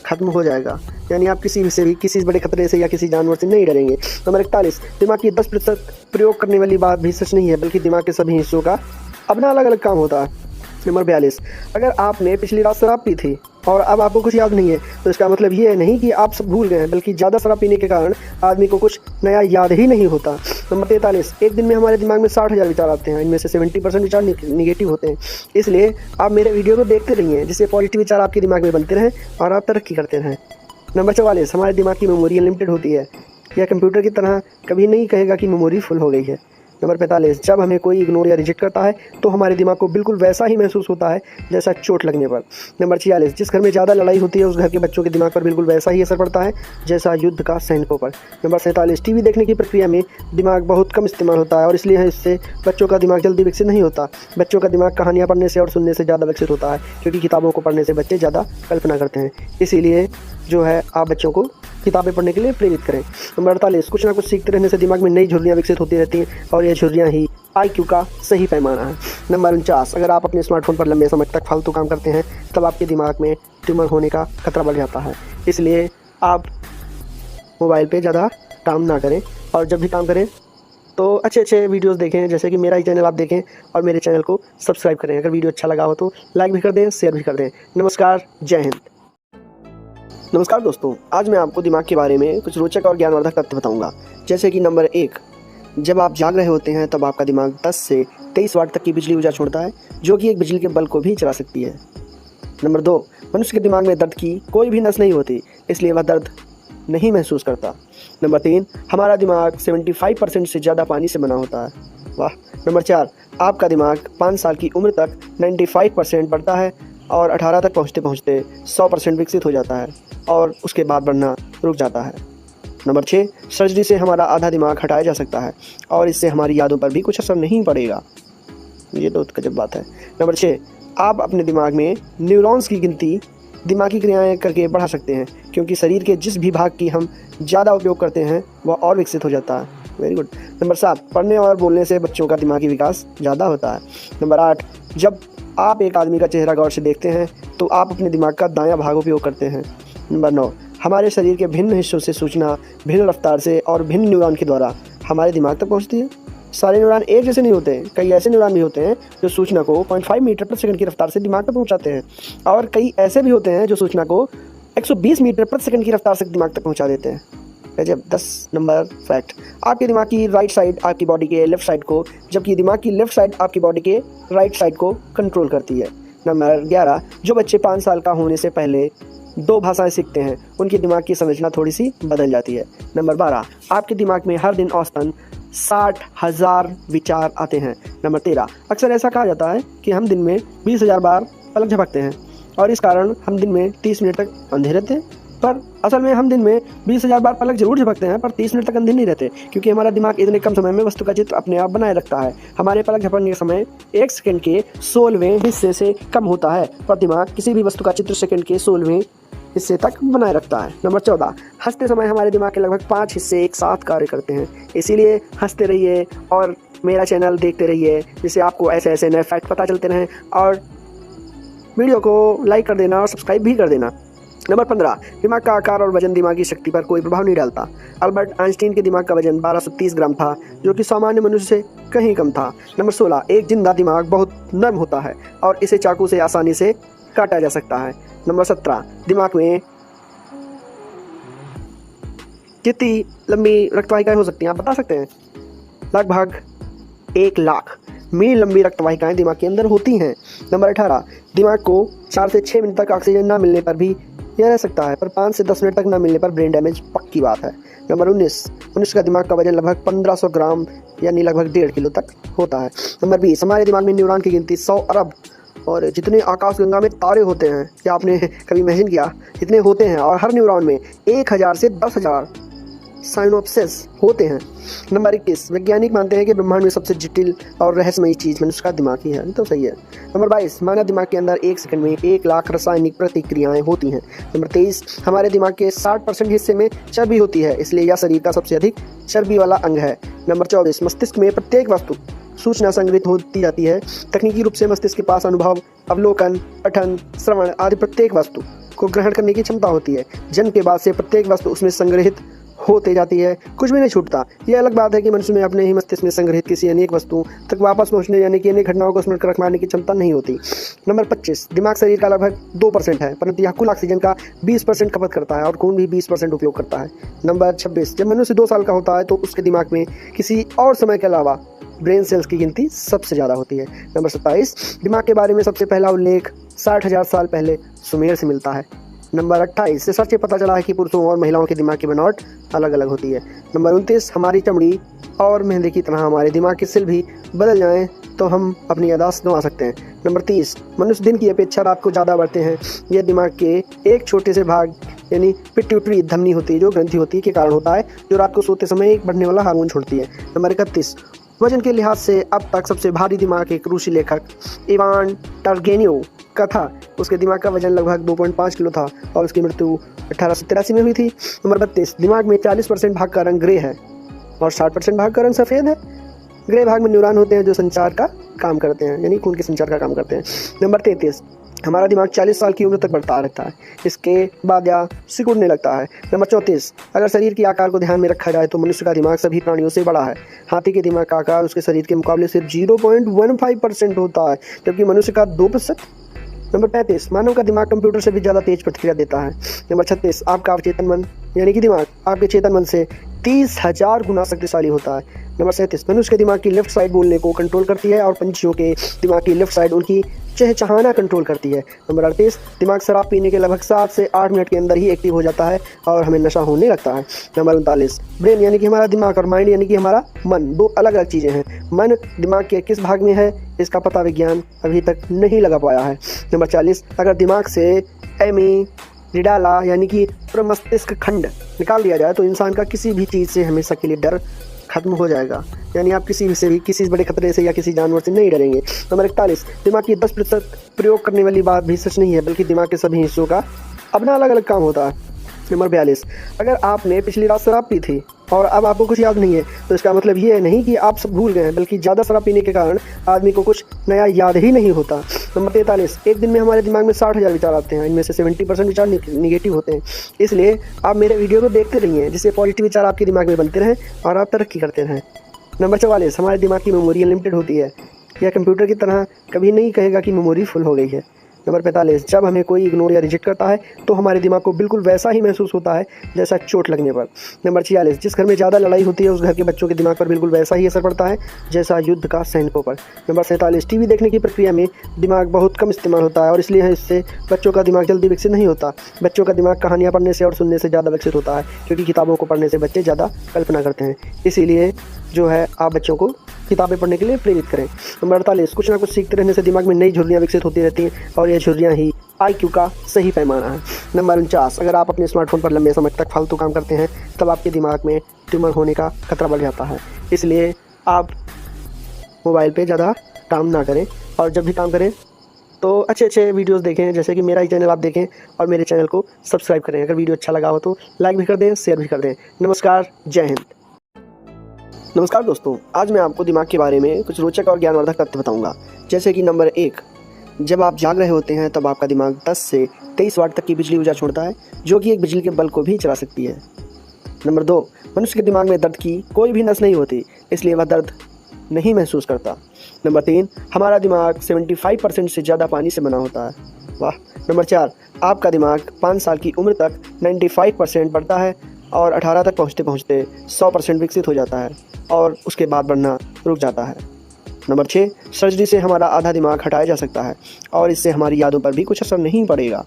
खत्म हो जाएगा। यानी आप किसी से भी किसी बड़े खतरे से या किसी जानवर से नहीं डरेंगे। नंबर 41, दिमाग की 10% प्रयोग करने वाली बात भी सच नहीं है, बल्कि दिमाग के सभी हिस्सों का अपना अलग अलग काम होता है। नंबर 42, अगर आपने पिछली रात शराब पी थी और अब आपको कुछ याद नहीं है तो इसका मतलब ये नहीं कि आप सब भूल गए हैं, बल्कि ज़्यादा शराब पीने के कारण आदमी को कुछ नया याद ही नहीं होता। नंबर 43, एक दिन में हमारे दिमाग में 60,000 विचार आते हैं, इनमें से 70% विचार निगेटिव होते हैं। इसलिए आप मेरे वीडियो को देखते रहिए, जिससे पॉजिटिव विचार आपके दिमाग में बनते रहें और आप तरक्की करते रहें। नंबर 44, हमारे दिमाग की मेमोरी अनलिमिटेड होती है। यह कंप्यूटर की तरह कभी नहीं कहेगा कि मेमोरी फुल हो गई है। नंबर 45, जब हमें कोई इग्नोर या रिजेक्ट करता है तो हमारे दिमाग को बिल्कुल वैसा ही महसूस होता है जैसा चोट लगने पर। नंबर 46, जिस घर में ज़्यादा लड़ाई होती है उस घर के बच्चों के दिमाग पर बिल्कुल वैसा ही असर पड़ता है जैसा युद्ध का सैनिकों पर। नंबर 47, टीवी देखने की प्रक्रिया में दिमाग बहुत कम इस्तेमाल होता है और इसलिए इससे बच्चों का दिमाग जल्दी विकसित नहीं होता। बच्चों का दिमाग कहानियाँ पढ़ने से और सुनने से ज़्यादा विकसित होता है, क्योंकि किताबों को पढ़ने से बच्चे ज़्यादा कल्पना करते हैं। इसीलिए जो है आप बच्चों को किताबें पढ़ने के लिए प्रेरित करें। नंबर 48, कुछ ना कुछ सीखते रहने से दिमाग में नई झुर्रियाँ विकसित होती रहती हैं और ये झुर्रियाँ ही IQ का सही पैमाना है। नंबर 49, अगर आप अपने स्मार्टफोन पर लंबे समय तक फालतू काम करते हैं तब आपके दिमाग में ट्यूमर होने का खतरा बढ़ जाता है। इसलिए आप मोबाइल पे ज़्यादा काम ना करें और जब भी काम करें तो अच्छे अच्छे वीडियोस देखें, जैसे कि मेरा ही चैनल आप देखें और मेरे चैनल को सब्सक्राइब करें। अगर वीडियो अच्छा लगा हो तो लाइक भी कर दें, शेयर भी कर दें। नमस्कार, जय हिंद। नमस्कार दोस्तों, आज मैं आपको दिमाग के बारे में कुछ रोचक और ज्ञानवर्धक तथ्य बताऊंगा। जैसे कि नंबर 1, जब आप जाग रहे होते हैं तब आपका दिमाग 10 से 23 वाट तक की बिजली ऊर्जा छोड़ता है, जो कि एक बिजली के बल्ब को भी चला सकती है। नंबर 2, मनुष्य के दिमाग में दर्द की कोई भी नस नहीं होती, इसलिए वह दर्द नहीं महसूस करता। नंबर 3, हमारा दिमाग 75% से ज़्यादा पानी से बना होता है। वाह। नंबर 4, आपका दिमाग 5 साल की उम्र तक 95% बढ़ता है और 18 तक पहुँचते पहुँचते 100% विकसित हो जाता है और उसके बाद बढ़ना रुक जाता है। नंबर 6, सर्जरी से हमारा आधा दिमाग हटाया जा सकता है और इससे हमारी यादों पर भी कुछ असर नहीं पड़ेगा। ये तो गजब बात है। नंबर 6, आप अपने दिमाग में न्यूरॉन्स की गिनती दिमागी क्रियाएं करके बढ़ा सकते हैं, क्योंकि शरीर के जिस भी भाग की हम ज़्यादा उपयोग करते हैं वह और विकसित हो जाता है। Very good. नंबर 7, पढ़ने और बोलने से बच्चों का दिमागी विकास ज़्यादा होता है। नंबर 8, जब आप एक आदमी का चेहरा गौर से देखते हैं तो आप अपने दिमाग का दायां भाग उपयोग करते हैं। नंबर 9, हमारे शरीर के भिन्न हिस्सों से सूचना भिन्न रफ्तार से और भिन्न न्यूरॉन के द्वारा हमारे दिमाग तक पहुंचती है। सारे न्यूरॉन एक जैसे नहीं होते, कई ऐसे न्यूरॉन भी होते हैं जो सूचना को 0.5 मीटर प्रति सेकंड की रफ्तार से दिमाग तक पहुंचाते हैं और कई ऐसे भी होते हैं जो सूचना को 120 मीटर प्रति सेकंड की रफ्तार से दिमाग तक पहुंचा देते हैं। जब 10 नंबर फैक्ट, आपके दिमाग की राइट साइड आपकी बॉडी के लेफ्ट साइड को, जबकि दिमाग की लेफ्ट साइड आपकी बॉडी के राइट साइड को कंट्रोल करती है। नंबर 11, जो बच्चे 5 साल का होने से पहले 2 भाषाएं सीखते हैं उनके दिमाग की संरचना थोड़ी सी बदल जाती है। नंबर 12, आपके दिमाग में हर दिन औसतन 60,000 विचार आते हैं। नंबर 13, अक्सर ऐसा कहा जाता है कि हम दिन में 20,000 बार पलक झपकते हैं और इस कारण हम दिन में 30 मिनट तक अंधे रहते हैं, पर असल में हम दिन में 20,000 बार पलक जरूर झपकते हैं पर 30 मिनट तक अंधे नहीं रहते, क्योंकि हमारा दिमाग इतने कम समय में वस्तु का चित्र अपने आप बनाए रखता है। हमारे पलक झपकने का समय 1 सेकंड के 16वें हिस्से से कम होता है, पर दिमाग किसी भी वस्तु का चित्र सेकंड के 16वें हिस्से तक बनाए रखता है। नंबर 14, हंसते समय हमारे दिमाग के लगभग 5 हिस्से एक साथ कार्य करते हैं, इसीलिए हंसते रहिए और मेरा चैनल देखते रहिए, जिससे आपको ऐसे ऐसे नए फैक्ट पता चलते रहें। और वीडियो को लाइक कर देना और सब्सक्राइब भी कर देना। नंबर 15, दिमाग का आकार और वजन दिमागी शक्ति पर कोई प्रभाव नहीं डालता। अल्बर्ट आइंस्टीन के दिमाग का वजन 1230 ग्राम था, जो कि सामान्य मनुष्य से कहीं कम था। नंबर 16, एक जिंदा दिमाग बहुत नर्म होता है और इसे चाकू से आसानी से काटा जा सकता है। नंबर 17, दिमाग में कितनी लंबी रक्तवाहिकाएं हो सकती हैं, आप बता सकते हैं? लगभग 1 लाख मील लंबी रक्तवाहिकाएं दिमाग के अंदर होती हैं। नंबर 18, दिमाग को 4 से 6 मिनट तक ऑक्सीजन ना मिलने पर भी यह रह सकता है, पर 5 से 10 मिनट तक ना मिलने पर ब्रेन डैमेज पक्की बात है। नंबर 19, मनुष्य का दिमाग का वजन लगभग 1500 ग्राम यानी लगभग 1.5 किलो तक होता है। नंबर 20, हमारे दिमाग में न्यूरॉन की गिनती 100 अरब और जितने आकाशगंगा में तारे होते हैं, क्या आपने कभी इमेजिन किया? इतने होते हैं और हर न्यूरॉन में 1000 से 10,000 साइनोप्सिस होते हैं। नंबर 21, वैज्ञानिक मानते हैं कि ब्रह्मांड में सबसे जटिल और रहस्यमयी चीज़ मनुष्य का दिमाग ही है। तो सही है। नंबर 22, मानव दिमाग के अंदर 1 सेकंड में 1 लाख रासायनिक प्रतिक्रियाएं होती हैं। नंबर 23, हमारे दिमाग के 60% हिस्से में चर्बी होती है, इसलिए यह शरीर का सबसे अधिक चर्बी वाला अंग है। नंबर 24, मस्तिष्क में प्रत्येक वस्तु सूचना संग्रहित होती जाती है। तकनीकी रूप से मस्तिष्क के पास अनुभव, अवलोकन, पठन, श्रवण आदि प्रत्येक वस्तु को ग्रहण करने की क्षमता होती है। जन्म के बाद से प्रत्येक वस्तु उसमें संग्रहित होते जाती है, कुछ भी नहीं छूटता। यह अलग बात है कि मनुष्य में अपने ही मस्तिष्क में संग्रहित किसी अनेक वस्तु तक वापस पहुंचने यानी कि अनेक घटनाओं को स्मरण कर रखने की क्षमता नहीं होती। नंबर 25, दिमाग शरीर का लगभग 2% है, परंतु यह कुल ऑक्सीजन का 20% खपत करता है और खून भी 20% उपयोग करता है। नंबर 26, जब मनुष्य 2 साल का होता है तो उसके दिमाग में किसी और समय के अलावा ब्रेन सेल्स की गिनती सबसे ज़्यादा होती है। नंबर 27, दिमाग के बारे में सबसे पहला उल्लेख 60,000 साल पहले सुमेर से मिलता है। नंबर 28, रिसर्च से पता चला है कि पुरुषों और महिलाओं के दिमाग की बनावट अलग अलग होती है। नंबर 29, हमारी चमड़ी और मेहंदी की तरह हमारे दिमाग के सेल भी बदल जाएं तो हम अपनी याददाश्त गंवा सकते हैं। नंबर 30, मनुष्य दिन की अपेक्षा रात को ज़्यादा बढ़ते हैं। यह दिमाग के एक छोटे से भाग यानी पिट्यूटरी धमनी होती है जो ग्रंथि होती है के कारण होता है, जो रात को सोते समय एक बढ़ने वाला हार्मोन छोड़ती है। नंबर 31, वजन के लिहाज से अब तक सबसे भारी दिमाग एक रूसी लेखक इवान टर्गेनिव का था। उसके दिमाग का वजन लगभग 2.5 किलो था और उसकी मृत्यु 1883 में हुई थी। नंबर 32, दिमाग में 40% भाग का रंग ग्रे है और 60% भाग का रंग सफ़ेद है। ग्रे भाग में न्यूरॉन होते हैं जो संचार का काम करते हैं यानी खून के संचार का काम करते हैं। नंबर 33, हमारा दिमाग 40 साल की उम्र तक बढ़ता रहता है, इसके बाद यह सिकुड़ने लगता है। नंबर 34, अगर शरीर के आकार को ध्यान में रखा जाए तो मनुष्य का दिमाग सभी प्राणियों से बड़ा है। हाथी के दिमाग का आकार उसके शरीर के मुकाबले सिर्फ 0.15% होता है, जबकि मनुष्य का 2%। नंबर 35, मानव का दिमाग कंप्यूटर से भी ज़्यादा तेज प्रतिक्रिया देता है। नंबर 36, आपका अवचेतन मन यानी कि दिमाग आपके चेतन मन से 30,000 गुना शक्तिशाली होता है। नंबर 37, मनुष्य के दिमाग की लेफ्ट साइड बोलने को कंट्रोल करती है और पंछियों के दिमाग की लेफ्ट साइड उनकी चहचहाना कंट्रोल करती है। नंबर 38, दिमाग शराब पीने के लगभग 7 से 8 मिनट के अंदर ही एक्टिव हो जाता है और हमें नशा होने लगता है। नंबर 39, ब्रेन यानी कि हमारा दिमाग और माइंड यानी कि हमारा मन दो अलग अलग चीज़ें हैं। मन दिमाग के किस भाग में है इसका पता विज्ञान अभी तक नहीं लगा पाया है। नंबर 40, अगर दिमाग से एमिग्डाला यानी कि प्रमस्तिष्क खंड निकाल दिया जाए तो इंसान का किसी भी चीज़ से हमेशा के लिए डर खत्म हो जाएगा, यानी आप किसी से भी किसी बड़े खतरे से या किसी जानवर से नहीं डरेंगे। नंबर 41, दिमाग की 10% प्रयोग करने वाली बात भी सच नहीं है, बल्कि दिमाग के सभी हिस्सों का अपना अलग अलग काम होता है। नंबर 42, अगर आपने पिछली रात शराब पी थी और अब आपको कुछ याद नहीं है तो इसका मतलब ये नहीं कि आप सब भूल गए हैं, बल्कि ज़्यादा शराब पीने के कारण आदमी को कुछ नया याद ही नहीं होता। नंबर 43, एक दिन में हमारे दिमाग में 60,000 विचार आते हैं, इनमें से 70% विचार निगेटिव होते हैं। इसलिए आप मेरे वीडियो को देखते रहिए जिससे पॉजिटिव विचार आपके दिमाग में बनते रहें और आप तरक्की करते रहें। नंबर 44, हमारे दिमाग की मेमोरी अनलिमिटेड होती है, यह कंप्यूटर की तरह कभी नहीं कहेगा कि मेमोरी फुल हो गई है। नंबर 45, जब हमें कोई इग्नोर या रिजेक्ट करता है तो हमारे दिमाग को बिल्कुल वैसा ही महसूस होता है जैसा चोट लगने पर। नंबर 46, जिस घर में ज़्यादा लड़ाई होती है उस घर के बच्चों के दिमाग पर बिल्कुल वैसा ही असर पड़ता है जैसा युद्ध का सैनिकों पर। नंबर 47, टीवी देखने की प्रक्रिया में दिमाग बहुत कम इस्तेमाल होता है और इसलिए इससे बच्चों का दिमाग जल्दी विकसित नहीं होता। बच्चों का दिमाग कहानियाँ पढ़ने से और सुनने से ज़्यादा विकसित होता है, क्योंकि किताबों को पढ़ने से बच्चे ज़्यादा कल्पना करते हैं। इसीलिए जो है आप बच्चों को किताबें पढ़ने के लिए प्रेरित करें। नंबर 48, कुछ ना कुछ सीखते रहने से दिमाग में नई झुर्रियाँ विकसित होती रहती हैं और यह झुर्रियाँ ही IQ का सही पैमाना है। नंबर 49, अगर आप अपने स्मार्टफोन पर लंबे समय तक फालतू काम करते हैं तब आपके दिमाग में ट्यूमर होने का खतरा बढ़ जाता है। इसलिए आप मोबाइल पे ज़्यादा काम ना करें और जब भी काम करें तो अच्छे अच्छे वीडियोस देखें, जैसे कि मेरा ही चैनल आप देखें और मेरे चैनल को सब्सक्राइब करें। अगर वीडियो अच्छा लगा हो तो लाइक भी कर दें, शेयर भी कर दें। नमस्कार, जय हिंद। नमस्कार दोस्तों, आज मैं आपको दिमाग के बारे में कुछ रोचक और ज्ञानवर्धक तथ्य बताऊंगा। जैसे कि नंबर 1, जब आप जाग रहे होते हैं तब आपका दिमाग 10 से 23 वाट तक की बिजली ऊर्जा छोड़ता है, जो कि एक बिजली के बल्ब को भी चला सकती है। नंबर 2, मनुष्य के दिमाग में दर्द की कोई भी नस नहीं होती, इसलिए वह दर्द नहीं महसूस करता। नंबर 3, हमारा दिमाग 75% से ज़्यादा पानी से बना होता है। वाह। नंबर 4, आपका दिमाग 5 साल की उम्र तक 95% बढ़ता है और 18 तक पहुँचते पहुँचते 100% विकसित हो जाता है और उसके बाद बढ़ना रुक जाता है। नंबर 6, सर्जरी से हमारा आधा दिमाग हटाया जा सकता है और इससे हमारी यादों पर भी कुछ असर नहीं पड़ेगा।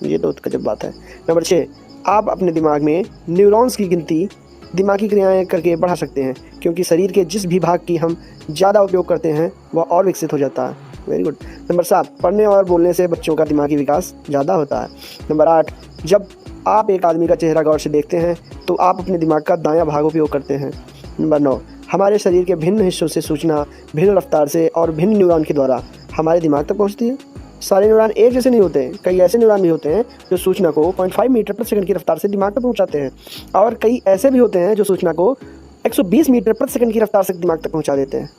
ये तो गजब बात है। नंबर 6, आप अपने दिमाग में न्यूरॉन्स की गिनती दिमागी क्रियाएं करके बढ़ा सकते हैं, क्योंकि शरीर के जिस भी भाग की हम ज़्यादा उपयोग करते हैं वह और विकसित हो जाता है। Very good. नंबर 7, पढ़ने और बोलने से बच्चों का दिमागी विकास ज़्यादा होता है। नंबर 8, जब आप एक आदमी का चेहरा गौर से देखते हैं तो आप अपने दिमाग का दायां भाग उपयोग करते हैं। नंबर 9, हमारे शरीर के भिन्न हिस्सों से सूचना भिन्न रफ्तार से और भिन्न न्यूरॉन के द्वारा हमारे दिमाग तक पहुंचती है। सारे न्यूरॉन एक जैसे नहीं होते, कई ऐसे न्यूरॉन भी होते हैं जो सूचना को 0.5 मीटर प्रति सेकंड की रफ्तार से दिमाग तक पहुंचाते हैं और कई ऐसे भी होते हैं जो सूचना को 120 मीटर प्रति सेकंड की रफ्तार से दिमाग तक पहुंचा देते हैं।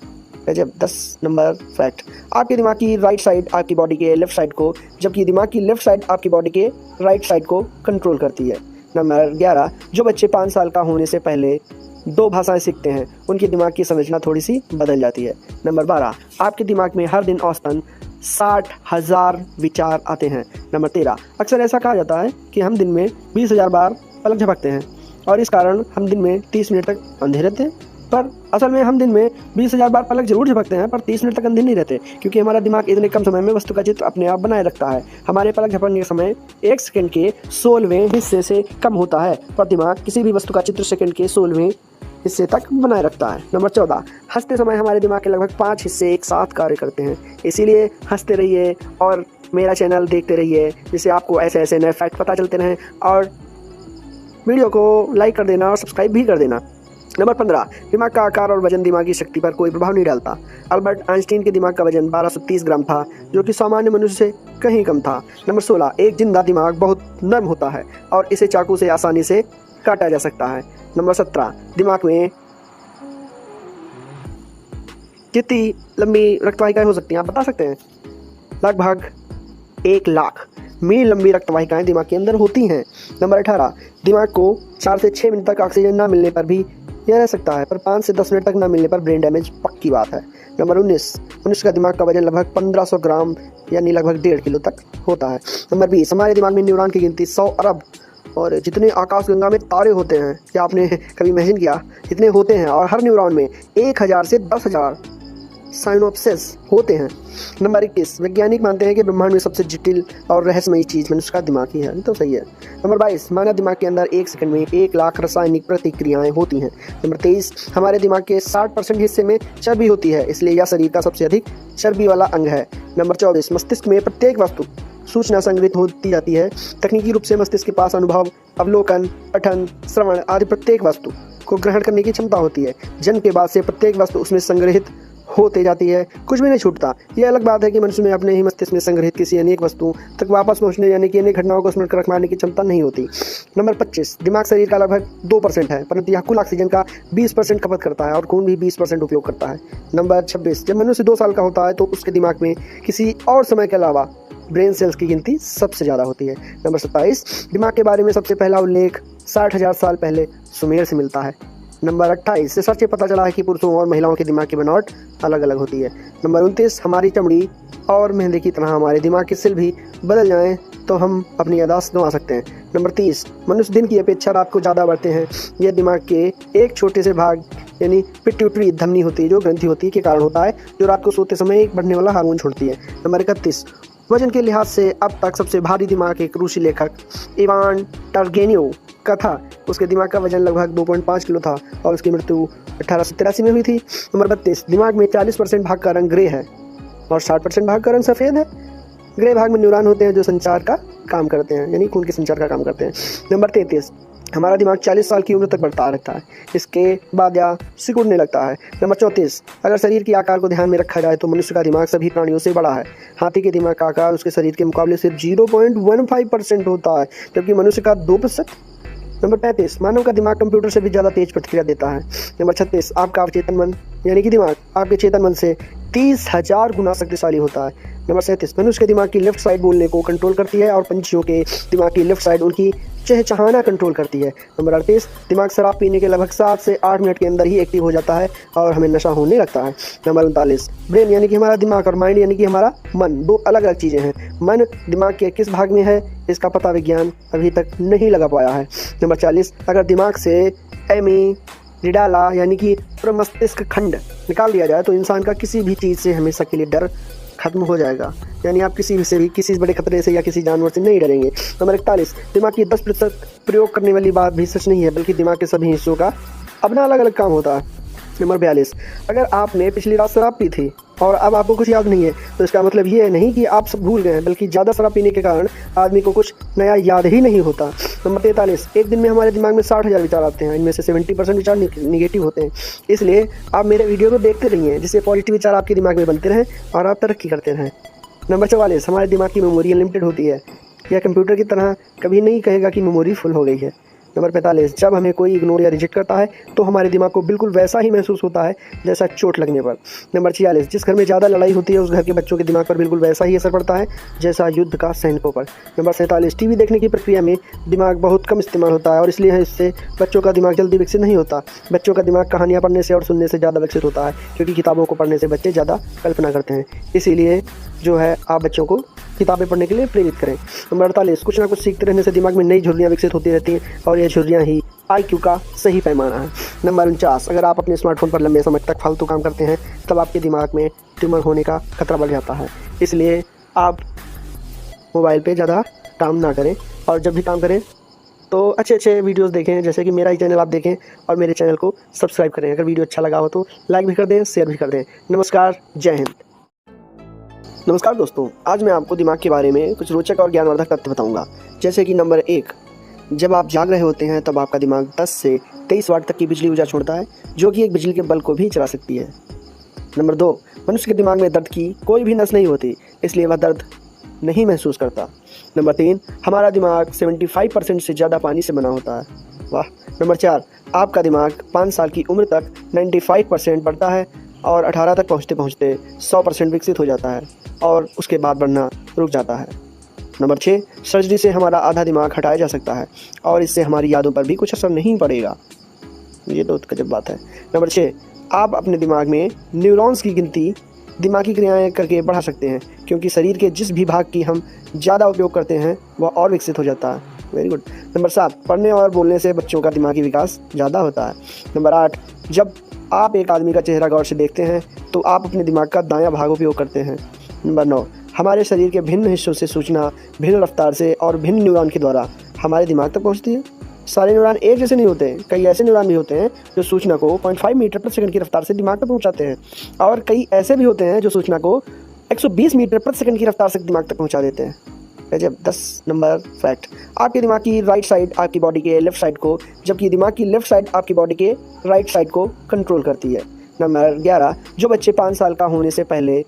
गजब। 10 नंबर फैक्ट, आपके दिमाग की राइट साइड आपकी बॉडी के लेफ्ट साइड को, जबकि दिमाग की लेफ्ट साइड आपकी बॉडी के राइट साइड को कंट्रोल करती है। नंबर 11, जो बच्चे 5 साल का होने से पहले 2 भाषाएं सीखते हैं उनके दिमाग की संरचना थोड़ी सी बदल जाती है। नंबर 12, आपके दिमाग में हर दिन औसतन 60,000 विचार आते हैं। नंबर 13, अक्सर ऐसा कहा जाता है कि हम दिन में 20,000 बार पलक झपकते हैं और इस कारण हम दिन में 30 मिनट तक अंधे रहते हैं, पर असल में हम दिन में 20,000 बार पलक जरूर झपकते हैं पर 30 मिनट तक अंधे नहीं रहते, क्योंकि हमारा दिमाग इतने कम समय में वस्तु का चित्र अपने आप बनाए रखता है। हमारे पलक झपकने का समय 1 सेकंड के 16वें हिस्से से कम होता है, पर दिमाग किसी भी वस्तु का चित्र सेकंड के 16वें हिस्से तक बनाए रखता है। नंबर 14, हंसते समय हमारे दिमाग के लगभग 5 हिस्से एक साथ कार्य करते हैं, इसीलिए हंसते रहिए और मेरा चैनल देखते रहिए, जिससे आपको ऐसे ऐसे नए फैक्ट पता चलते रहें, और वीडियो को लाइक कर देना और सब्सक्राइब भी कर देना। नंबर 15, दिमाग का आकार और वजन दिमागी शक्ति पर कोई प्रभाव नहीं डालता। अल्बर्ट आइंस्टीन के दिमाग का वजन 1230 ग्राम था, जो कि सामान्य मनुष्य से कहीं कम था। नंबर 16, एक जिंदा दिमाग बहुत नर्म होता है और इसे चाकू से आसानी से काटा जा सकता है। नंबर 17, दिमाग में कितनी लंबी रक्तवाहिकाएं हो सकती हैं, आप बता सकते हैं? लगभग 1 लाख मील लंबी रक्तवाहिकाएं दिमाग के अंदर होती हैं। नंबर 18, दिमाग को 4 से 6 मिनट तक ऑक्सीजन ना मिलने पर भी यह रह सकता है, पर 5 से 10 मिनट तक ना मिलने पर ब्रेन डैमेज पक्की बात है। नंबर 19 का दिमाग का वजन लगभग 1500 ग्राम यानी लगभग 1.5 किलो तक होता है। नंबर 20, हमारे दिमाग में न्यूरॉन की गिनती 100 अरब और जितने आकाशगंगा में तारे होते हैं, क्या आपने कभी इमेजिन किया? इतने होते हैं और हर न्यूरॉन में 1000 से 10,000 साइनोप्सिस होते हैं। नंबर 21, वैज्ञानिक मानते हैं कि ब्रह्मांड में सबसे जटिल और रहस्यमयी चीज़ मनुष्य का दिमाग ही है। ये तो सही है। नंबर 22, मानव दिमाग के अंदर 1 सेकंड में 1 लाख रासायनिक प्रतिक्रियाएं होती हैं। नंबर 23, हमारे दिमाग के 60% हिस्से में चर्बी होती है, इसलिए यह शरीर का सबसे अधिक चर्बी वाला अंग है। नंबर 24, मस्तिष्क में प्रत्येक वस्तु सूचना संग्रहित होती जाती है। तकनीकी रूप से मस्तिष्क के पास अनुभव, अवलोकन, पठन, श्रवण आदि प्रत्येक वस्तु को ग्रहण करने की क्षमता होती है। जन्म के बाद से प्रत्येक वस्तु उसमें संग्रहित होते जाती है, कुछ भी नहीं छूटता। यह अलग बात है कि मनुष्य में अपने ही मस्तिष्क में संग्रहित किसी अनेक वस्तु तक वापस पहुंचने यानी कि अनेक घटनाओं को स्मरण कर रखने की क्षमता नहीं होती। नंबर 25, दिमाग शरीर का लगभग 2% है, परंतु यह कुल ऑक्सीजन का 20% खपत करता है और खून भी 20% उपयोग करता है। नंबर 26, जब मनुष्य 2 साल का होता है तो उसके दिमाग में किसी और समय के अलावा ब्रेन सेल्स की गिनती सबसे ज़्यादा होती है। नंबर 27, दिमाग के बारे में सबसे पहला उल्लेख 60,000 साल पहले सुमेर से मिलता है। नंबर 28, रिसर्च से पता चला है कि पुरुषों और महिलाओं के दिमाग की बनावट अलग अलग होती है। नंबर 29, हमारी चमड़ी और मेहंदी की तरह हमारे दिमाग के सेल भी बदल जाएं तो हम अपनी याददाश्त गंवा सकते हैं। नंबर 30, मनुष्य दिन की अपेक्षा रात को ज़्यादा बढ़ते हैं। यह दिमाग के एक छोटे से भाग यानी पिट्यूटरी धमनी होती है, जो ग्रंथि होती है, के कारण होता है, जो रात को सोते समय एक बढ़ने वाला हार्मोन छोड़ती है। नंबर 31, वजन के लिहाज से अब तक सबसे भारी दिमाग एक रूसी लेखक इवान टर्गेनिव का था। उसके दिमाग का वजन लगभग 2.5 किलो था और उसकी मृत्यु 1883 में हुई थी। नंबर 32, दिमाग में 40% भाग का रंग ग्रे है और 60% भाग का रंग सफ़ेद है। ग्रे भाग में न्यूरॉन होते हैं जो संचार का काम करते हैं, यानी खून के संचार का काम करते हैं। नंबर 33, हमारा दिमाग 40 साल की उम्र तक बढ़ता रहता है, इसके बाद यह सिकुड़ने लगता है। नंबर 34, अगर शरीर के आकार को ध्यान में रखा जाए तो मनुष्य का दिमाग सभी प्राणियों से बड़ा है। हाथी के दिमाग का आकार उसके शरीर के मुकाबले सिर्फ 0.15% होता है, जबकि मनुष्य का 2%। नंबर 35, मानव का दिमाग कंप्यूटर से भी ज़्यादा तेज प्रतिक्रिया देता है। नंबर 36, आपका अवचेतन मन यानी कि दिमाग आपके चेतन मन से 30,000 गुना शक्तिशाली होता है। नंबर 37, मनुष्य के दिमाग की लेफ्ट साइड बोलने को कंट्रोल करती है और पंछियों के दिमाग की लेफ्ट साइड उनकी चहचहाना कंट्रोल करती है। नंबर 38, दिमाग शराब पीने के लगभग 7 से 8 मिनट के अंदर ही एक्टिव हो जाता है और हमें नशा होने लगता है। नंबर 39, ब्रेन यानी कि हमारा दिमाग और माइंड यानी कि हमारा मन 2 अलग अलग चीज़ें हैं। मन दिमाग के किस भाग में है इसका पता विज्ञान अभी तक नहीं लगा पाया है। नंबर 40, अगर दिमाग से एमिग्डाला यानी कि प्रमस्तिष्क खंड निकाल दिया जाए तो इंसान का किसी भी चीज़ से हमेशा के लिए डर खत्म हो जाएगा, यानी आप किसी से भी किसी बड़े खतरे से या किसी जानवर से नहीं डरेंगे। नंबर 41, दिमाग की 10% प्रयोग करने वाली बात भी सच नहीं है, बल्कि दिमाग के सभी हिस्सों का अपना अलग अलग काम होता है। नंबर 42, अगर आपने पिछली रात शराब पी थी और अब आपको कुछ याद नहीं है तो इसका मतलब ये नहीं कि आप सब भूल गए हैं, बल्कि ज़्यादा शराब पीने के कारण आदमी को कुछ नया याद ही नहीं होता। नंबर 43, एक दिन में हमारे दिमाग में 60,000 विचार आते हैं, इनमें से 70% विचार निगेटिव होते हैं। इसलिए आप मेरे वीडियो को देखते रहिए, जिससे पॉजिटिव विचार आपके दिमाग में बनते रहें और आप तरक्की करते रहें। नंबर 44, हमारे दिमाग की मेमोरी अनलिमिटेड होती है। यह कंप्यूटर की तरह कभी नहीं कहेगा कि मेमोरी फुल हो गई है। नंबर 45, जब हमें कोई इग्नोर या रिजेक्ट करता है तो हमारे दिमाग को बिल्कुल वैसा ही महसूस होता है जैसा चोट लगने पर। नंबर 46, जिस घर में ज़्यादा लड़ाई होती है उस घर के बच्चों के दिमाग पर बिल्कुल वैसा ही असर पड़ता है जैसा युद्ध का सैनिकों पर। नंबर 47, टीवी देखने की प्रक्रिया में दिमाग बहुत कम इस्तेमाल होता है और इसलिए इससे बच्चों का दिमाग जल्दी विकसित नहीं होता। बच्चों का दिमाग कहानियाँ पढ़ने से और सुनने से ज़्यादा विकसित होता है, क्योंकि किताबों को पढ़ने से बच्चे ज़्यादा कल्पना करते हैं। इसीलिए जो है आप बच्चों को किताबें पढ़ने के लिए प्रेरित करें। नंबर 48, कुछ ना कुछ सीखते रहने से दिमाग में नई झुर्रियाँ विकसित होती रहती हैं और ये झुर्रियाँ ही IQ का सही पैमाना है। नंबर 49, अगर आप अपने स्मार्टफोन पर लंबे समय तक फालतू काम करते हैं तब आपके दिमाग में ट्यूमर होने का खतरा बढ़ जाता है। इसलिए आप मोबाइल पे ज़्यादा काम ना करें और जब भी काम करें तो अच्छे अच्छे वीडियोस देखें, जैसे कि मेरा ही चैनल आप देखें और मेरे चैनल को सब्सक्राइब करें। अगर वीडियो अच्छा लगा हो तो लाइक भी कर दें, शेयर भी कर दें। नमस्कार, जय हिंद। नमस्कार दोस्तों, आज मैं आपको दिमाग के बारे में कुछ रोचक और ज्ञानवर्धक तथ्य बताऊंगा। जैसे कि नंबर 1, जब आप जाग रहे होते हैं तब आपका दिमाग 10 से 23 वाट तक की बिजली ऊर्जा छोड़ता है, जो कि एक बिजली के बल्ब को भी चला सकती है। नंबर 2, मनुष्य के दिमाग में दर्द की कोई भी नस नहीं होती, इसलिए वह दर्द नहीं महसूस करता। नंबर 3, हमारा दिमाग 75% से ज़्यादा पानी से बना होता है। वाह। नंबर 4, आपका दिमाग 5 साल की उम्र तक 95% बढ़ता है और 18 तक पहुँचते पहुँचते 100% विकसित हो जाता है और उसके बाद बढ़ना रुक जाता है। नंबर 6, सर्जरी से हमारा आधा दिमाग हटाया जा सकता है और इससे हमारी यादों पर भी कुछ असर नहीं पड़ेगा। ये तो गजब बात है। नंबर 6, आप अपने दिमाग में न्यूरॉन्स की गिनती दिमागी क्रियाएं करके बढ़ा सकते हैं, क्योंकि शरीर के जिस भी भाग की हम ज़्यादा उपयोग करते हैं वह और विकसित हो जाता है। Very good. नंबर 7, पढ़ने और बोलने से बच्चों का दिमागी विकास ज़्यादा होता है। नंबर 8, जब आप एक आदमी का चेहरा गौर से देखते हैं तो आप अपने दिमाग का दायां भाग उपयोग करते हैं। नंबर 9, हमारे शरीर के भिन्न हिस्सों से सूचना भिन्न रफ्तार से और भिन्न न्यूरॉन के द्वारा हमारे दिमाग तक पहुंचती है। सारे न्यूरॉन एक जैसे नहीं होते, कई ऐसे न्यूरॉन भी होते हैं जो सूचना को 0.5 मीटर प्रति सेकंड की रफ्तार से दिमाग तक पहुंचाते हैं और कई ऐसे भी होते हैं जो सूचना को 120 मीटर प्रति सेकंड की रफ्तार से दिमाग तक पहुंचा देते हैं। जब 10 नंबर फैक्ट, आपके दिमाग की राइट साइड आपकी बॉडी के लेफ्ट साइड को, जबकि दिमाग की लेफ्ट साइड आपकी बॉडी के राइट साइड को कंट्रोल करती है। नंबर 11, जो बच्चे 5 साल का होने से पहले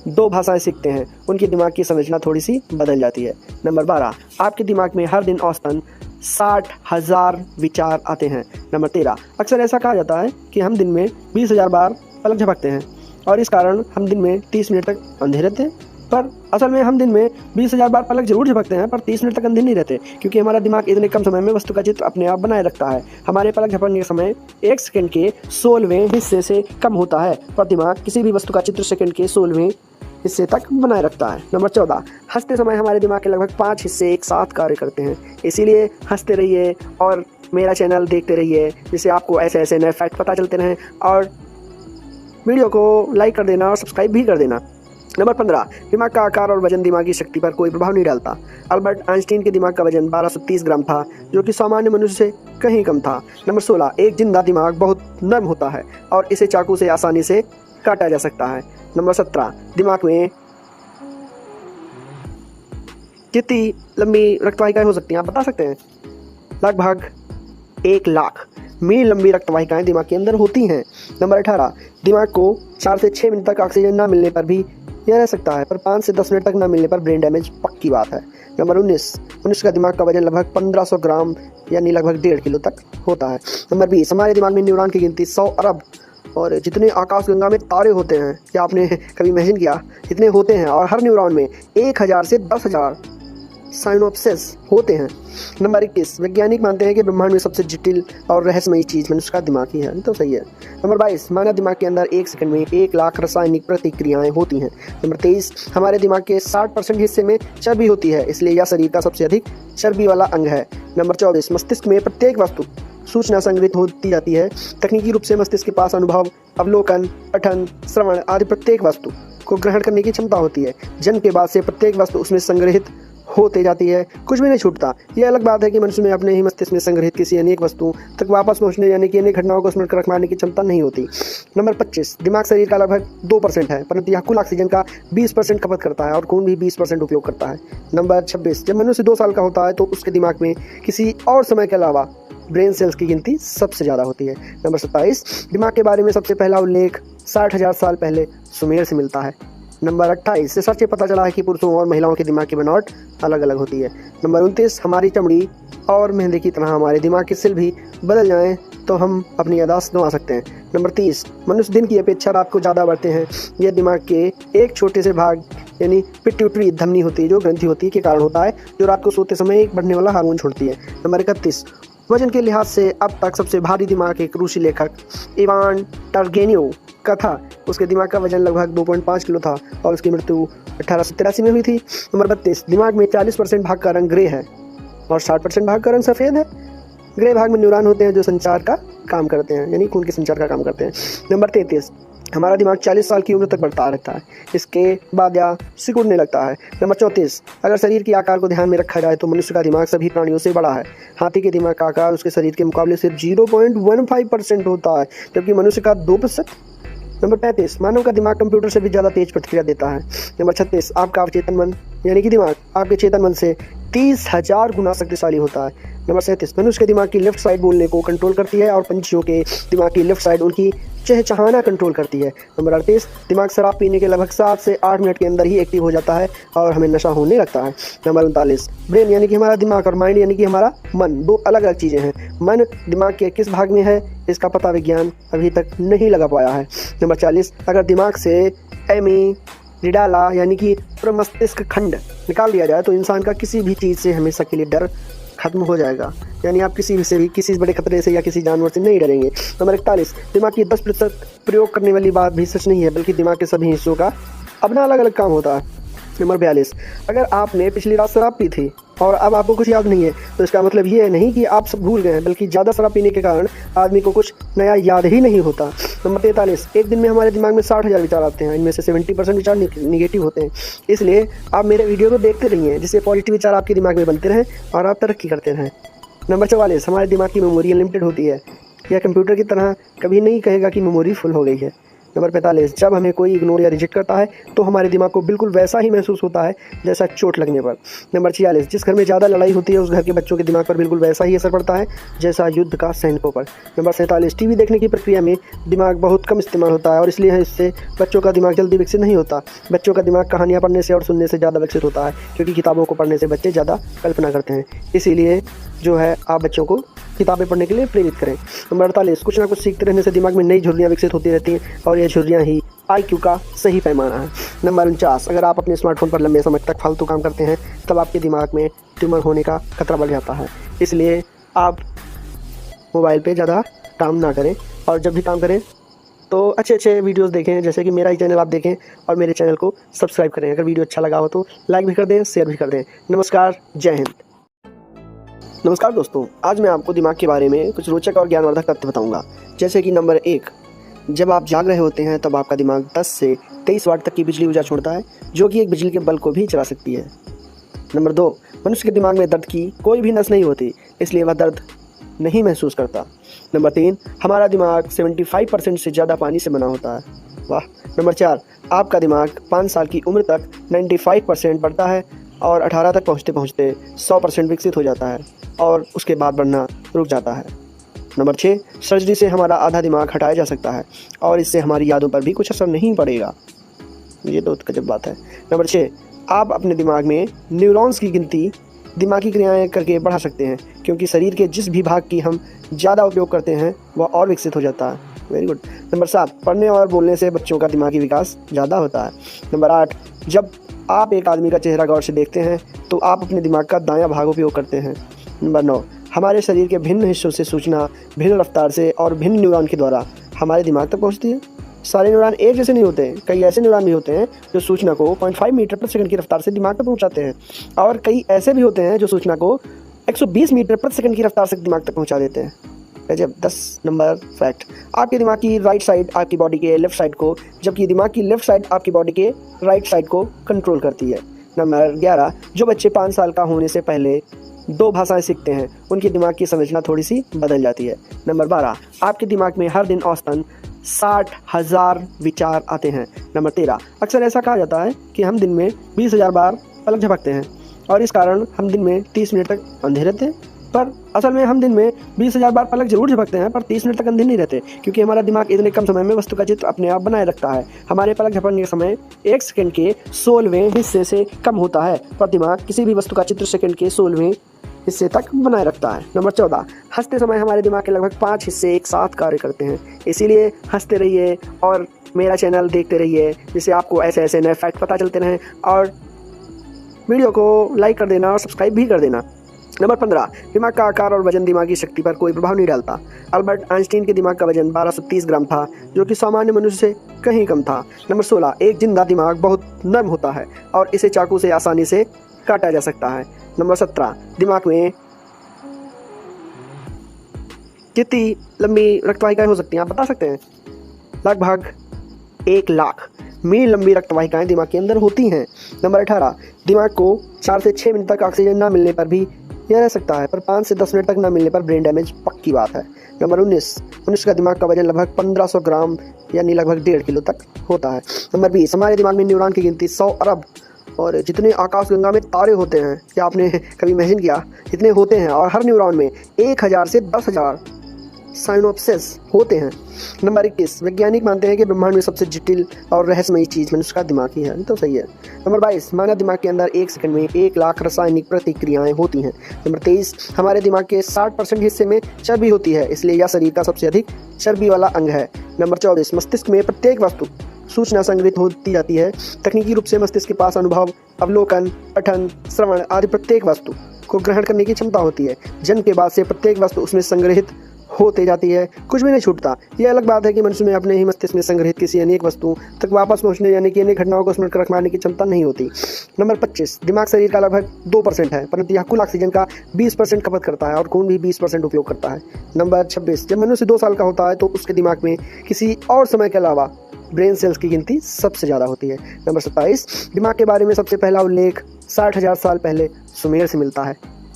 2 भाषाएं सीखते हैं उनके दिमाग की संरचना थोड़ी सी बदल जाती है। नंबर 12, आपके दिमाग में हर दिन औसतन 60,000 विचार आते हैं। नंबर 13, अक्सर ऐसा कहा जाता है कि हम दिन में 20,000 बार पलक झपकते हैं और इस कारण हम दिन में 30 मिनट तक अंधे रहते हैं, पर असल में हम दिन में 20,000 बार पलक जरूर झपकते हैं पर 30 मिनट तक अंधे नहीं रहते, क्योंकि हमारा दिमाग इतने कम समय में वस्तु का चित्र अपने आप बनाए रखता है। हमारे पलक झपकने का समय 1 सेकंड के 16वें हिस्से से कम होता है, पर दिमाग किसी भी वस्तु का चित्र सेकंड के 16वें हिस्से तक बनाए रखता है। नंबर 14, हंसते समय हमारे दिमाग के लगभग 5 हिस्से एक साथ कार्य करते हैं, इसीलिए हंसते रहिए और मेरा चैनल देखते रहिए, जिससे आपको ऐसे ऐसे नए फैक्ट पता चलते रहें और वीडियो को लाइक कर देना और सब्सक्राइब भी कर देना। नंबर 15, दिमाग का आकार और वजन दिमागी शक्ति पर कोई प्रभाव नहीं डालता। अल्बर्ट आइंस्टीन के दिमाग का वजन 1230 ग्राम था, जो कि सामान्य मनुष्य से कहीं कम था। नंबर 16, एक जिंदा दिमाग बहुत नर्म होता है और इसे चाकू से आसानी से काटा जा सकता है। नंबर 17, दिमाग में कितनी लंबी रक्तवाहिकाएं हो सकती हैं, आप बता सकते हैं? लगभग 1 लाख मील लंबी रक्तवाहिकाएं दिमाग के अंदर होती हैं। नंबर 18, दिमाग को 4 से 6 मिनट तक ऑक्सीजन ना मिलने पर भी यह रह सकता है, पर 5 से 10 मिनट तक ना मिलने पर ब्रेन डैमेज पक्की बात है। नंबर 19, मनुष्य का दिमाग का वजन लगभग 1500 ग्राम यानी लगभग 1.5 किलो तक होता है। नंबर 20, हमारे दिमाग में न्यूरॉन की गिनती 100 अरब और जितने आकाशगंगा में तारे होते हैं, क्या आपने कभी इमेजिन किया? इतने होते हैं और हर न्यूरॉन में 1000 से 10,000 साइनोप्सिस होते हैं। नंबर 21, वैज्ञानिक मानते हैं कि ब्रह्मांड में सबसे जटिल और रहस्यमयी चीज़ मनुष्य का दिमाग ही है। तो सही है। नंबर 22, मानव दिमाग के अंदर 1 सेकंड में 1 लाख रासायनिक प्रतिक्रियाएं होती हैं। नंबर 23, हमारे दिमाग के 60% हिस्से में चर्बी होती है, इसलिए यह शरीर का सबसे अधिक चर्बी वाला अंग है। नंबर 24, मस्तिष्क में प्रत्येक वस्तु सूचना संग्रहित होती जाती है। तकनीकी रूप से मस्तिष्क के पास अनुभव, अवलोकन, पठन, श्रवण आदि प्रत्येक वस्तु को ग्रहण करने की क्षमता होती है। जन्म के बाद से प्रत्येक वस्तु उसमें संग्रहित होते जाती है, कुछ भी नहीं छूटता। यह अलग बात है कि मनुष्य में अपने ही मस्तिष्क में संग्रहित किसी अनेक वस्तु तक वापस पहुंचने यानी कि अनेक घटनाओं को स्मरण कर रखने की क्षमता नहीं होती। नंबर 25, दिमाग शरीर का लगभग 2% है, परंतु यह कुल ऑक्सीजन का 20% खपत करता है और खून भी 20% उपयोग करता है। नंबर 26, जब मनुष्य 2 साल का होता है तो उसके दिमाग में किसी और समय के अलावा ब्रेन सेल्स की गिनती सबसे ज़्यादा होती है। नंबर 27, दिमाग के बारे में सबसे पहला उल्लेख 60,000 साल पहले सुमेर से मिलता है। नंबर 28, रिसर्च से पता चला है कि पुरुषों और महिलाओं के दिमाग की बनावट अलग अलग होती है। नंबर 29, हमारी चमड़ी और मेहंदी की तरह हमारे दिमाग के सेल भी बदल जाएं तो हम अपनी याददाश्त गंवा सकते हैं। नंबर 30, मनुष्य दिन की अपेक्षा रात को ज़्यादा बढ़ते हैं। यह दिमाग के एक छोटे से भाग यानी पिट्यूटरी धमनी होती है, जो ग्रंथि होती है, के कारण होता है, जो रात को सोते समय एक बढ़ने वाला हार्मोन छोड़ती है। नंबर 31, वजन के लिहाज से अब तक सबसे भारी दिमाग एक रूसी लेखक इवान टर्गेनिव का था। उसके दिमाग का वजन लगभग 2.5 किलो था और उसकी मृत्यु 1883 में हुई थी। नंबर 32, दिमाग में 40% भाग का रंग ग्रे है और 60% भाग का रंग सफ़ेद है। ग्रे भाग में न्यूरॉन होते हैं जो संचार का काम करते हैं, यानी खून के संचार का काम करते हैं। नंबर 33, हमारा दिमाग 40 साल की उम्र तक बढ़ता रहता है, इसके बाद यह सिकुड़ने लगता है। नंबर 34, अगर शरीर के आकार को ध्यान में रखा जाए तो मनुष्य का दिमाग सभी प्राणियों से बड़ा है। हाथी के दिमाग का आकार उसके शरीर के मुकाबले सिर्फ 0.15% होता है, जबकि मनुष्य का 2%। नंबर 35, मानव का दिमाग कंप्यूटर से भी ज़्यादा तेज प्रतिक्रिया देता है। नंबर 36, आपका अवचेतन मन यानी कि दिमाग आपके चेतन मन से 30,000 गुना शक्तिशाली होता है। नंबर 37, मनुष्य के दिमाग की लेफ्ट साइड बोलने को कंट्रोल करती है और पंछियों के दिमाग की लेफ्ट साइड उनकी चहचहाना कंट्रोल करती है। नंबर 38, दिमाग शराब पीने के लगभग 7 से 8 मिनट के अंदर ही एक्टिव हो जाता है और हमें नशा होने लगता है। नंबर 39, ब्रेन यानी कि हमारा दिमाग और माइंड यानी कि हमारा मन दो अलग अलग चीज़ें हैं। मन दिमाग के किस भाग में है इसका पता विज्ञान अभी तक नहीं लगा पाया है। नंबर 40, अगर दिमाग से एमीगडाला यानी कि प्रमस्तिष्क खंड निकाल दिया जाए तो इंसान का किसी भी चीज़ से हमेशा के लिए डर खत्म हो जाएगा, यानी आप किसी से भी किसी बड़े खतरे से या किसी जानवर से नहीं डरेंगे। नंबर 41, दिमाग की 10% प्रयोग करने वाली बात भी सच नहीं है, बल्कि दिमाग के सभी हिस्सों का अपना अलग अलग काम होता है। नंबर 42, अगर आपने पिछली रात शराब पी थी और अब आपको कुछ याद नहीं है तो इसका मतलब ये नहीं कि आप सब भूल गए हैं, बल्कि ज़्यादा शराब पीने के कारण आदमी को कुछ नया याद ही नहीं होता। नंबर 43, एक दिन में हमारे दिमाग में 60,000 विचार आते हैं, इनमें से 70% विचार निगेटिव होते हैं। इसलिए आप मेरे वीडियो को देखते रहिए, जिससे पॉजिटिव विचार आपके दिमाग में बनते रहें और आप तरक्की करते रहें। नंबर 44, हमारे दिमाग की मेमोरी अनलिमिटेड होती है। यह कंप्यूटर की तरह कभी नहीं कहेगा कि मेमोरी फुल हो गई है। नंबर 45, जब हमें कोई इग्नोर या रिजेक्ट करता है तो हमारे दिमाग को बिल्कुल वैसा ही महसूस होता है जैसा चोट लगने पर। नंबर 46, जिस घर में ज़्यादा लड़ाई होती है उस घर के बच्चों के दिमाग पर बिल्कुल वैसा ही असर पड़ता है जैसा युद्ध का सैनिकों पर। नंबर 47, टीवी देखने की प्रक्रिया में दिमाग बहुत कम इस्तेमाल होता है और इसलिए इससे बच्चों का दिमाग जल्दी विकसित नहीं होता। बच्चों का दिमाग कहानियाँ पढ़ने से और सुनने से ज़्यादा विकसित होता है, क्योंकि किताबों को पढ़ने से बच्चे ज़्यादा कल्पना करते हैं। इसीलिए जो है आप बच्चों को किताबें पढ़ने के लिए प्रेरित करें। नंबर 48, कुछ ना कुछ सीखते रहने से दिमाग में नई झुर्रियाँ विकसित होती रहती हैं और ये झुर्रियाँ ही IQ का सही पैमाना है। नंबर 49, अगर आप अपने स्मार्टफोन पर लंबे समय तक फालतू काम करते हैं तब आपके दिमाग में ट्यूमर होने का खतरा बढ़ जाता है। इसलिए आप मोबाइल पे ज़्यादा काम ना करें और जब भी काम करें तो अच्छे अच्छे वीडियोस देखें, जैसे कि मेरा ही चैनल आप देखें और मेरे चैनल को सब्सक्राइब करें। अगर वीडियो अच्छा लगा हो तो लाइक भी कर दें, शेयर भी कर दें। नमस्कार, जय हिंद। नमस्कार दोस्तों, आज मैं आपको दिमाग के बारे में कुछ रोचक और ज्ञानवर्धक तथ्य बताऊंगा। जैसे कि नंबर 1, जब आप जाग रहे होते हैं तब आपका दिमाग 10 से 23 वाट तक की बिजली ऊर्जा छोड़ता है, जो कि एक बिजली के बल्ब को भी जला सकती है। नंबर 2, मनुष्य के दिमाग में दर्द की कोई भी नस नहीं होती, इसलिए वह दर्द नहीं महसूस करता। नंबर 3, हमारा दिमाग 75% से ज़्यादा पानी से बना होता है। वाह। नंबर 4, आपका दिमाग 5 साल की उम्र तक 95% बढ़ता है और 18 तक पहुँचते पहुँचते 100% विकसित हो जाता है और उसके बाद बढ़ना रुक जाता है। नंबर 6, सर्जरी से हमारा आधा दिमाग हटाया जा सकता है और इससे हमारी यादों पर भी कुछ असर नहीं पड़ेगा। ये तो गजब बात है। नंबर 6, आप अपने दिमाग में न्यूरॉन्स की गिनती दिमागी क्रियाएं करके बढ़ा सकते हैं, क्योंकि शरीर के जिस भी भाग की हम ज़्यादा उपयोग करते हैं वह और विकसित हो जाता है। Very good. नंबर 7, पढ़ने और बोलने से बच्चों का दिमागी विकास ज़्यादा होता है। नंबर 8, जब आप एक आदमी का चेहरा गौर से देखते हैं तो आप अपने दिमाग का दायां भाग उपयोग करते हैं। नंबर 9, हमारे शरीर के भिन्न हिस्सों से सूचना भिन्न रफ्तार से और भिन्न न्यूरॉन के द्वारा हमारे दिमाग तक पहुंचती है। सारे न्यूरॉन एक जैसे नहीं होते हैं, कई ऐसे न्यूरॉन भी होते हैं जो सूचना को 0.5 मीटर प्रति सेकंड की रफ्तार से दिमाग तक पहुंचाते हैं और कई ऐसे भी होते हैं जो सूचना को 120 मीटर प्रति सेकंड की रफ्तार से दिमाग तक पहुंचा देते हैं। जब 10 नंबर फैक्ट, आपके दिमाग की राइट साइड आपकी बॉडी के लेफ्ट साइड को, जबकि दिमाग की लेफ्ट साइड आपकी बॉडी के राइट साइड को कंट्रोल करती है। नंबर 11, जो बच्चे 5 साल का होने से पहले 2 भाषाएं सीखते हैं उनके दिमाग की संरचना थोड़ी सी बदल जाती है। नंबर 12, आपके दिमाग में हर दिन औसतन 60,000 विचार आते हैं। नंबर 13, अक्सर ऐसा कहा जाता है कि हम दिन में 20,000 बार पलक झपकते हैं और इस कारण हम दिन में 30 मिनट तक अंधे रहते हैं। पर असल में हम दिन में 20,000 बार पलक जरूर झपकते हैं, पर 30 मिनट तक अंधे नहीं रहते, क्योंकि हमारा दिमाग इतने कम समय में वस्तु का चित्र अपने आप बनाए रखता है। हमारे पलक झपकने का समय 1 सेकंड के 16वें हिस्से से कम होता है, पर दिमाग किसी भी वस्तु का चित्र सेकंड के 16वें हिस्से तक बनाए रखता है। नंबर 14, हंसते समय हमारे दिमाग के लगभग 5 हिस्से एक साथ कार्य करते हैं। इसीलिए हंसते रहिए और मेरा चैनल देखते रहिए, जिससे आपको ऐसे ऐसे नए फैक्ट पता चलते रहें, और वीडियो को लाइक कर देना और सब्सक्राइब भी कर देना। नंबर 15, दिमाग का आकार और वजन दिमागी शक्ति पर कोई प्रभाव नहीं डालता। अल्बर्ट आइंस्टीन के दिमाग का वजन 1230 ग्राम था, जो कि सामान्य मनुष्य से कहीं कम था। नंबर 16, एक जिंदा दिमाग बहुत नर्म होता है और इसे चाकू से आसानी से काटा जा सकता है। नंबर 17, दिमाग में कितनी लंबी रक्तवाहिकाएं हो सकती हैं, आप बता सकते हैं? लगभग 1 लाख मील लंबी रक्तवाहिकाएं दिमाग के अंदर होती हैं। नंबर 18, दिमाग को 4 से 6 मिनट तक ऑक्सीजन ना मिलने पर भी यह रह सकता है, पर 5 से 10 मिनट तक ना मिलने पर ब्रेन डैमेज पक्की बात है। नंबर 19, मनुष्य का दिमाग का वजन लगभग 1500 ग्राम यानी लगभग 1.5 किलो तक होता है। नंबर 20, हमारे दिमाग में न्यूरॉन की गिनती 100 अरब और जितने आकाशगंगा में तारे होते हैं, क्या आपने कभी इमेजिन किया? इतने होते हैं, और हर न्यूरॉन में 1000 से 10,000 साइनोप्सिस होते हैं। नंबर 21, वैज्ञानिक मानते हैं कि ब्रह्मांड में सबसे जटिल और रहस्यमयी चीज़ मनुष्य का दिमाग ही है। तो सही है। नंबर 22, मानव दिमाग के अंदर 1 सेकंड में 1 लाख रासायनिक प्रतिक्रियाएं होती हैं। नंबर 23, हमारे दिमाग के 60% हिस्से में चर्बी होती है, इसलिए यह शरीर का सबसे अधिक चर्बी वाला अंग है। नंबर 24, मस्तिष्क में प्रत्येक वस्तु सूचना संग्रहित होती जाती है। तकनीकी रूप से मस्तिष्क के पास अनुभव, अवलोकन, पठन, श्रवण आदि प्रत्येक वस्तु को ग्रहण करने की क्षमता होती है। जन्म के बाद से प्रत्येक वस्तु उसमें संग्रहित होते जाती है, कुछ भी नहीं छूटता। यह अलग बात है कि मनुष्य में अपने ही मस्तिष्क में संग्रहित किसी अनेक वस्तुओं तक वापस पहुंचने यानी कि अनेक घटनाओं को स्मरण कर रखने की क्षमता नहीं होती। नंबर 25, दिमाग शरीर का लगभग 2% है, परंतु यह कुल ऑक्सीजन का 20% खपत करता है और खून भी 20% उपयोग करता है। नंबर 26, जब मनुष्य 2 साल का होता है तो उसके दिमाग में किसी और समय के अलावा ब्रेन सेल्स की गिनती सबसे ज़्यादा होती है। नंबर 27, दिमाग के बारे में सबसे पहला उल्लेख 60,000 साल पहले सुमेर से मिलता है।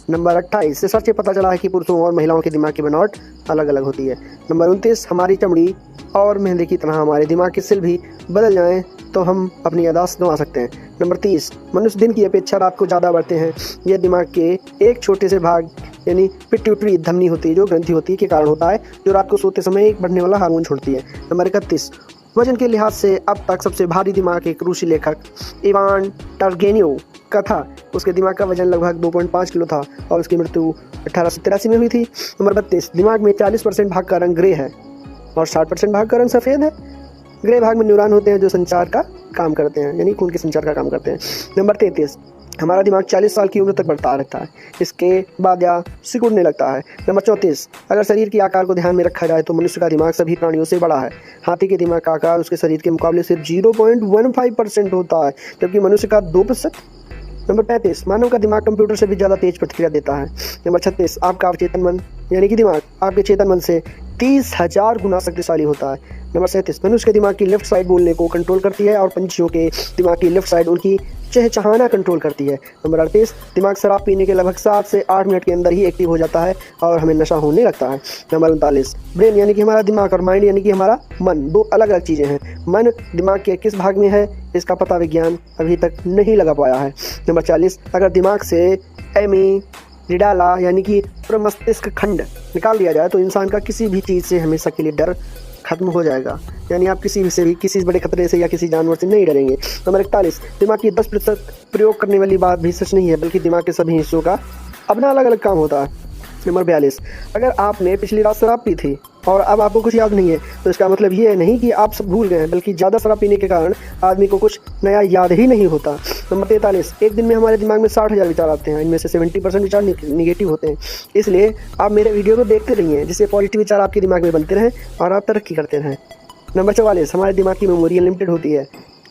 नंबर 28, रिसर्च से पता चला है कि पुरुषों और महिलाओं के दिमाग की बनावट अलग अलग होती है। नंबर 29, हमारी चमड़ी और मेहंदी की तरह हमारे दिमाग के सेल भी बदल जाएं तो हम अपनी याददाश्त गंवा सकते हैं। नंबर 30, मनुष्य दिन की अपेक्षा रात को ज़्यादा बढ़ते हैं। यह दिमाग के एक छोटे से भाग यानी पिट्यूटरी धमनी होती है, जो ग्रंथि होती है, के कारण होता है, जो रात को सोते समय एक बढ़ने वाला हार्मोन छोड़ती है। नंबर 31, वजन के लिहाज से अब तक सबसे भारी दिमाग एक रूसी लेखक इवान टर्गेनिव का था। उसके दिमाग का वजन लगभग 2.5 किलो था और उसकी मृत्यु 1883 में हुई थी। नंबर 32, दिमाग में 40% भाग का रंग ग्रे है और 60% भाग का रंग सफ़ेद है। ग्रे भाग में न्यूरॉन होते हैं जो संचार का काम करते हैं, यानी खून के संचार का काम करते हैं। नंबर 33, हमारा दिमाग 40 साल की उम्र तक बढ़ता रहता है, इसके बाद यह सिकुड़ने लगता है। नंबर 34, अगर शरीर के आकार को ध्यान में रखा जाए तो मनुष्य का दिमाग सभी प्राणियों से बड़ा है। हाथी के दिमाग का आकार उसके शरीर के मुकाबले सिर्फ 0.15% होता है, जबकि मनुष्य का 2%। नंबर 35, मानव का दिमाग कंप्यूटर से भी ज़्यादा तेज प्रतिक्रिया देता है। नंबर 36, आपका अवचेतन मन यानी कि दिमाग आपके चेतन मन से 30,000 गुना शक्तिशाली होता है। नंबर 37, मनुष्य के दिमाग की लेफ्ट साइड बोलने को कंट्रोल करती है और पंछियों के दिमाग की लेफ्ट साइड उनकी चहचहाना कंट्रोल करती है। नंबर 38, दिमाग शराब पीने के लगभग 7 से 8 मिनट के अंदर ही एक्टिव हो जाता है और हमें नशा होने लगता है। नंबर 39, ब्रेन यानी कि हमारा दिमाग और माइंड यानी कि हमारा मन दो अलग अलग चीज़ें हैं। मन दिमाग के किस भाग में है इसका पता विज्ञान अभी तक नहीं लगा पाया है। नंबर 40, अगर दिमाग से एमिगडाला यानी कि प्रमस्तिष्क खंड निकाल दिया जाए तो इंसान का किसी भी चीज़ से हमेशा के लिए डर खत्म हो जाएगा, यानी आप किसी भी से भी किसी बड़े खतरे से या किसी जानवर से नहीं डरेंगे। नंबर 41, दिमाग की 10% प्रयोग करने वाली बात भी सच नहीं है, बल्कि दिमाग के सभी हिस्सों का अपना अलग अलग काम होता है। नंबर 42, अगर आपने पिछली रात शराब पी थी और अब आपको कुछ याद नहीं है तो इसका मतलब ये नहीं कि आप सब भूल गए हैं, बल्कि ज़्यादा शराब पीने के कारण आदमी को कुछ नया याद ही नहीं होता। नंबर 43, एक दिन में हमारे दिमाग में 60,000 विचार आते हैं, इनमें से 70% विचार निगेटिव होते हैं। इसलिए आप मेरे वीडियो को देखते रहिए, जिससे पॉजिटिव विचार आपके दिमाग में बनते रहें और आप तरक्की करते रहें। नंबर 44, हमारे दिमाग की मेमोरी अनलिमिटेड होती है,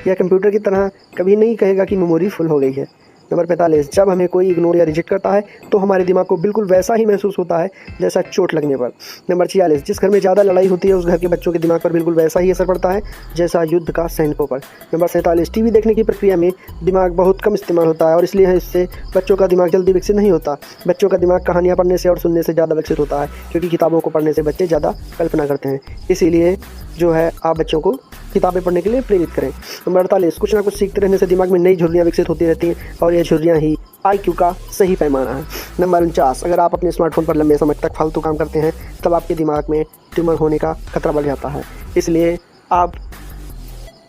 यह कंप्यूटर की तरह कभी नहीं कहेगा कि मेमोरी फुल हो गई है। नंबर 45, जब हमें कोई इग्नोर या रिजेक्ट करता है तो हमारे दिमाग को बिल्कुल वैसा ही महसूस होता है जैसा चोट लगने पर। नंबर 46, जिस घर में ज़्यादा लड़ाई होती है उस घर के बच्चों के दिमाग पर बिल्कुल वैसा ही असर पड़ता है जैसा युद्ध का सैनिकों पर। नंबर 47, टीवी देखने की प्रक्रिया में दिमाग बहुत कम इस्तेमाल होता है और इसलिए इससे बच्चों का दिमाग जल्दी विकसित नहीं होता। बच्चों का दिमाग कहानियाँ पढ़ने से और सुनने से ज़्यादा विकसित होता है, क्योंकि किताबों को पढ़ने से बच्चे ज़्यादा कल्पना करते हैं। इसीलिए जो है आप बच्चों को किताबें पढ़ने के लिए प्रेरित करें। नंबर 48, कुछ ना कुछ सीखते रहने से दिमाग में नई झुर्रियाँ विकसित होती रहती हैं और ये झुर्रियाँ ही IQ का सही पैमाना है। नंबर 49, अगर आप अपने स्मार्टफोन पर लंबे समय तक फालतू काम करते हैं तब आपके दिमाग में ट्यूमर होने का खतरा बढ़ जाता है। इसलिए आप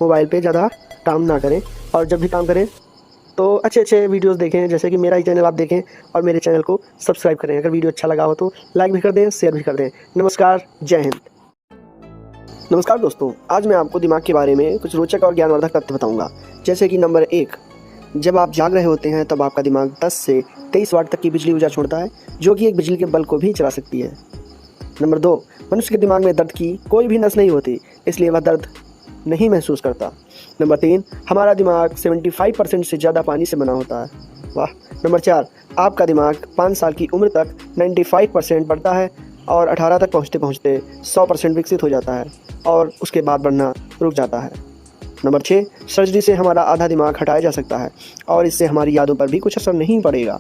मोबाइल पे ज़्यादा काम ना करें और जब भी काम करें तो अच्छे अच्छे वीडियोस देखें, जैसे कि मेरा ही चैनल आप देखें और मेरे चैनल को सब्सक्राइब करें। अगर वीडियो अच्छा लगा हो तो लाइक भी कर दें, शेयर भी कर दें। नमस्कार, जय हिंद। नमस्कार दोस्तों, आज मैं आपको दिमाग के बारे में कुछ रोचक और ज्ञानवर्धक तथ्य बताऊंगा। जैसे कि नंबर 1, जब आप जाग रहे होते हैं तब आपका दिमाग 10 से 23 वाट तक की बिजली ऊर्जा छोड़ता है, जो कि एक बिजली के बल्ब को भी चला सकती है। नंबर 2, मनुष्य के दिमाग में दर्द की कोई भी नस नहीं होती, इसलिए वह दर्द नहीं महसूस करता। नंबर 3, हमारा दिमाग 75% से ज़्यादा पानी से बना होता है। वाह। नंबर 4, आपका दिमाग 5 साल की उम्र तक 95% बढ़ता है और 18 तक पहुँचते पहुँचते 100% विकसित हो जाता है और उसके बाद बढ़ना रुक जाता है। नंबर 6, सर्जरी से हमारा आधा दिमाग हटाया जा सकता है और इससे हमारी यादों पर भी कुछ असर नहीं पड़ेगा।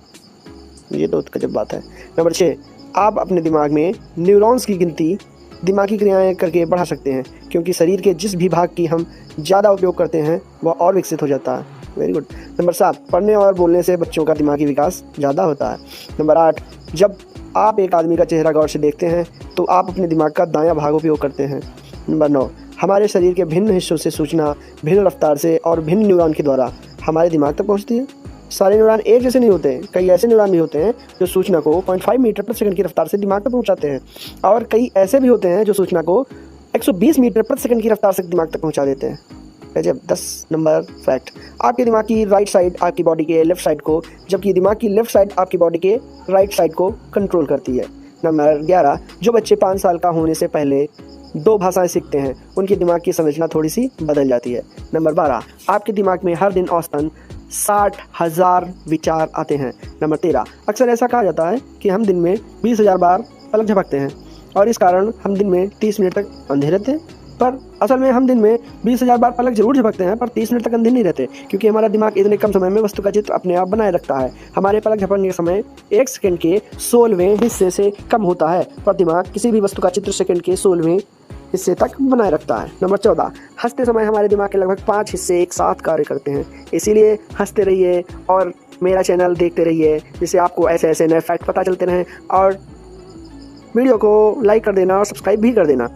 ये तो गजब बात है। नंबर 6, आप अपने दिमाग में न्यूरॉन्स की गिनती दिमागी क्रियाएं करके बढ़ा सकते हैं, क्योंकि शरीर के जिस भी भाग की हम ज़्यादा उपयोग करते हैं वह और विकसित हो जाता है। Very good. नंबर 7, पढ़ने और बोलने से बच्चों का दिमागी विकास ज़्यादा होता है। नंबर 8, जब आप एक आदमी का चेहरा गौर से देखते हैं तो आप अपने दिमाग का दायां भाग उपयोग करते हैं। नंबर 9, हमारे शरीर के भिन्न हिस्सों से सूचना भिन्न रफ्तार से और भिन्न न्यूरॉन के द्वारा हमारे दिमाग तक पहुंचती है। सारे न्यूरॉन एक जैसे नहीं होते, कई ऐसे न्यूरॉन भी होते हैं जो सूचना को 0.5 मीटर प्रति सेकंड की रफ्तार से दिमाग तक पहुंचाते हैं और कई ऐसे भी होते हैं जो सूचना को 120 मीटर प्रति सेकंड की रफ्तार से दिमाग तक पहुंचा देते हैं। 10 नंबर फैक्ट, आपके दिमाग की राइट साइड आपकी बॉडी के लेफ्ट साइड को, जबकि दिमाग की लेफ्ट साइड आपकी बॉडी के राइट साइड को कंट्रोल करती है। नंबर 11, जो बच्चे 5 साल का होने से पहले 2 भाषाएं सीखते हैं उनके दिमाग की संरचना थोड़ी सी बदल जाती है। नंबर 12, आपके दिमाग में हर दिन औसतन 60,000 विचार आते हैं। नंबर 13, अक्सर ऐसा कहा जाता है कि हम दिन में 20,000 बार पलक झपकते हैं और इस कारण हम दिन में 30 मिनट तक अंधे रहते हैं, पर असल में हम दिन में 20,000 बार पलक जरूर झपकते हैं पर 30 मिनट तक अंधे नहीं रहते, क्योंकि हमारा दिमाग इतने कम समय में वस्तु का चित्र अपने आप बनाए रखता है। हमारे पलक झपकने का समय 1 सेकंड के 16वें हिस्से से कम होता है, पर दिमाग किसी भी वस्तु का चित्र सेकंड के 16वें हिस्से तक बनाए रखता है। नंबर 14, हंसते समय हमारे दिमाग के लगभग 5 हिस्से एक साथ कार्य करते हैं, इसीलिए हंसते रहिए और मेरा चैनल देखते रहिए, जिससे आपको ऐसे ऐसे नए फैक्ट पता चलते रहें, और वीडियो को लाइक कर देना और सब्सक्राइब भी कर देना।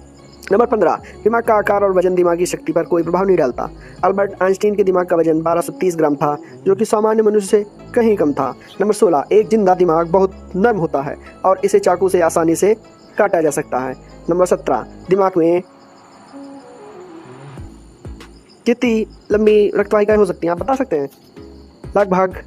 नंबर 15, दिमाग का आकार और वजन दिमागी शक्ति पर कोई प्रभाव नहीं डालता। अल्बर्ट आइंस्टीन के दिमाग का वजन 1230 ग्राम था, जो कि सामान्य मनुष्य से कहीं कम था। नंबर 16, एक जिंदा दिमाग बहुत नर्म होता है और इसे चाकू से आसानी से काटा जा सकता है। नंबर 17, दिमाग में कितनी लंबी रक्तवाहिकाएं हो सकती हैं, आप बता सकते हैं? लगभग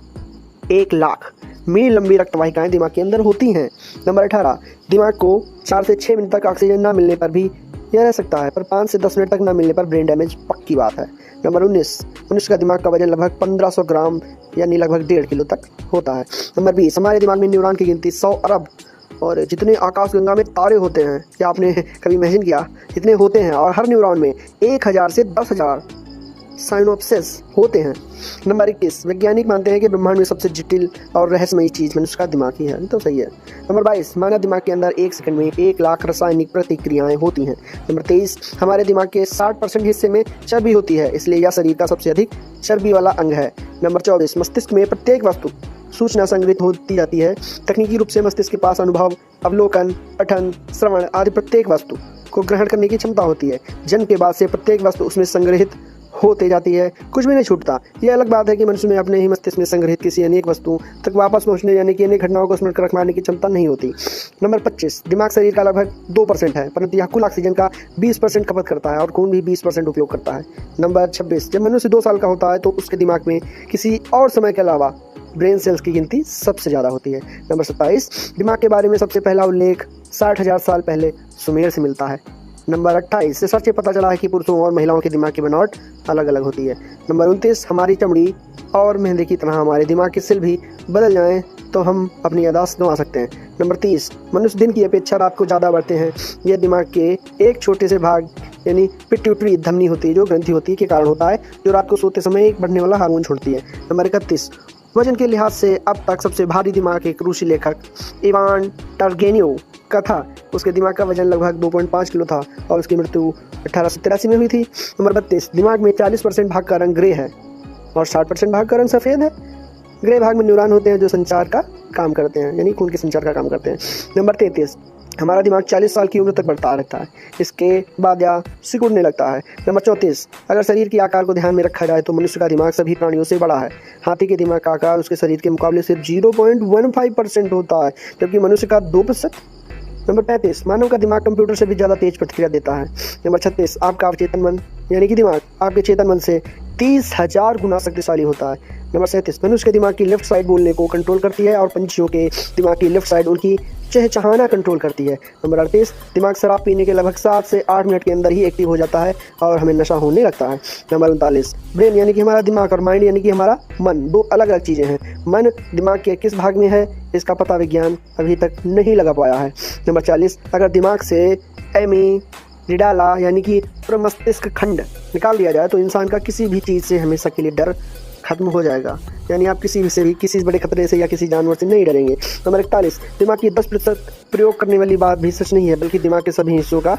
1 लाख मील लंबी रक्तवाहिकाएं दिमाग के अंदर होती हैं। नंबर 18, दिमाग को 4 से 6 मिनट तक ऑक्सीजन ना मिलने पर भी यह रह सकता है, पर 5 से 10 मिनट तक ना मिलने पर ब्रेन डैमेज पक्की बात है। नंबर 19, मनुष्य का दिमाग का वजन लगभग 1500 ग्राम यानी लगभग 1.5 किलो तक होता है। नंबर 20, हमारे दिमाग में न्यूरॉन की गिनती 100 अरब और जितने आकाशगंगा में तारे होते हैं, क्या आपने कभी इमेजिन किया? इतने होते हैं और हर न्यूरॉन में 1000 से 10,000 साइनोप्सिस होते हैं। नंबर 21, वैज्ञानिक मानते हैं कि ब्रह्मांड में सबसे जटिल और रहस्यमयी चीज़ मनुष्य का दिमाग ही है। ये तो सही है। नंबर 22, मानव दिमाग के अंदर 1 सेकंड में 1 लाख रासायनिक प्रतिक्रियाएं होती हैं। नंबर 23, हमारे दिमाग के 60% हिस्से में चर्बी होती है, इसलिए यह शरीर का सबसे अधिक चर्बी वाला अंग है। नंबर 24, मस्तिष्क में प्रत्येक वस्तु सूचना संग्रहित होती जाती है। तकनीकी रूप से मस्तिष्क के पास अनुभव, अवलोकन, पठन, श्रवण आदि प्रत्येक वस्तु को ग्रहण करने की क्षमता होती है। जन्म के बाद से प्रत्येक वस्तु उसमें संग्रहित होते जाती है, कुछ भी नहीं छूटता। यह अलग बात है कि मनुष्य में अपने ही मस्तिष्क में संग्रहित किसी अनेक वस्तु तक वापस पहुंचने यानी कि अनेक घटनाओं को स्मरण कर रखने की क्षमता नहीं होती। नंबर 25, दिमाग शरीर का लगभग 2% है, परंतु यह कुल ऑक्सीजन का 20% खपत करता है और खून भी 20% उपयोग करता है। नंबर 26, जब मनुष्य 2 साल का होता है तो उसके दिमाग में किसी और समय के अलावा ब्रेन सेल्स की गिनती सबसे ज़्यादा होती है। नंबर 27, दिमाग के बारे में सबसे पहला उल्लेख 60,000 साल पहले सुमेर से मिलता है। नंबर 28, रिसर्च से पता चला है कि पुरुषों और महिलाओं के दिमाग की बनावट अलग अलग होती है। नंबर 29, हमारी चमड़ी और मेहंदी की तरह हमारे दिमाग के सेल भी बदल जाएं तो हम अपनी याददाश्त गंवा सकते हैं। नंबर 30, मनुष्य दिन की अपेक्षा रात को ज़्यादा बढ़ते हैं। यह दिमाग के एक छोटे से भाग यानी पिट्यूटरी धमनी होती है, जो ग्रंथि होती है, के कारण होता है, जो रात को सोते समय एक बढ़ने वाला हार्मोन छोड़ती है। नंबर 31, वजन के लिहाज से अब तक सबसे भारी दिमाग एक रूसी लेखक इवान टर्गेनिव का था। उसके दिमाग का वजन लगभग 2.5 किलो था और उसकी मृत्यु 1883 में हुई थी। नंबर 32, दिमाग में 40% भाग का रंग ग्रे है और 60% भाग का रंग सफ़ेद है। ग्रे भाग में न्यूरॉन होते हैं जो संचार का काम करते हैं, यानी खून के संचार का काम करते हैं। नंबर 33, हमारा दिमाग 40 साल की उम्र तक बढ़ता रहता है, इसके बाद या सिकुड़ने लगता है। नंबर 34, अगर शरीर के आकार को ध्यान में रखा जाए तो मनुष्य का दिमाग सभी प्राणियों से बड़ा है। हाथी के दिमाग का आकार उसके शरीर के मुकाबले सिर्फ 0.15% होता है, जबकि मनुष्य का 2%। नंबर 35, मानव का दिमाग कंप्यूटर से भी ज़्यादा तेज प्रतिक्रिया देता है। नंबर 36, आपका अवचेतन मन यानी कि दिमाग आपके चेतन मन से 30,000 गुना शक्तिशाली होता है। नंबर 37, मनुष्य के दिमाग की लेफ्ट साइड बोलने को कंट्रोल करती है और पंछियों के दिमाग की लेफ्ट साइड उनकी चहचहाना कंट्रोल करती है। नंबर 38, दिमाग शराब पीने के लगभग 7 से 8 मिनट के अंदर ही एक्टिव हो जाता है और हमें नशा होने लगता है। नंबर 39, ब्रेन यानी कि हमारा दिमाग और माइंड यानी कि हमारा मन दो अलग अलग चीज़ें हैं। मन दिमाग के किस भाग में है इसका पता विज्ञान अभी तक नहीं लगा पाया है। नंबर 40, अगर दिमाग से एमिग्डाला यानी कि प्रमस्तिष्क खंड निकाल दिया जाए तो इंसान का किसी भी चीज़ से हमेशा के लिए डर खत्म हो जाएगा, यानी आप किसी से भी किसी बड़े खतरे से या किसी जानवर से नहीं डरेंगे। नंबर 41, दिमाग की 10% प्रयोग करने वाली बात भी सच नहीं है, बल्कि दिमाग के सभी हिस्सों का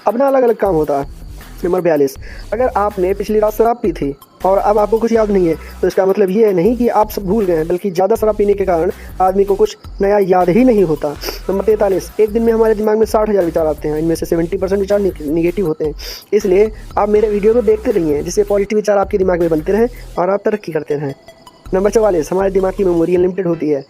अपना अलग अलग काम होता है। नंबर 42, अगर आपने पिछली रात शराब पी थी और अब आपको कुछ याद नहीं है तो इसका मतलब ये नहीं कि आप सब भूल गए हैं, बल्कि ज़्यादा शराब पीने के कारण आदमी को कुछ नया याद ही नहीं होता। नंबर 43, एक दिन में हमारे दिमाग में 60,000 विचार आते हैं, इनमें से 70% विचार निगेटिव होते हैं। इसलिए आप मेरे वीडियो को देखते रहिए जिससे पॉजिटिव विचार आपके दिमाग में बनते रहें और आप तरक्की करते रहें। नंबर 44, हमारे दिमाग की मेमोरी अनलिमिटेड होती है,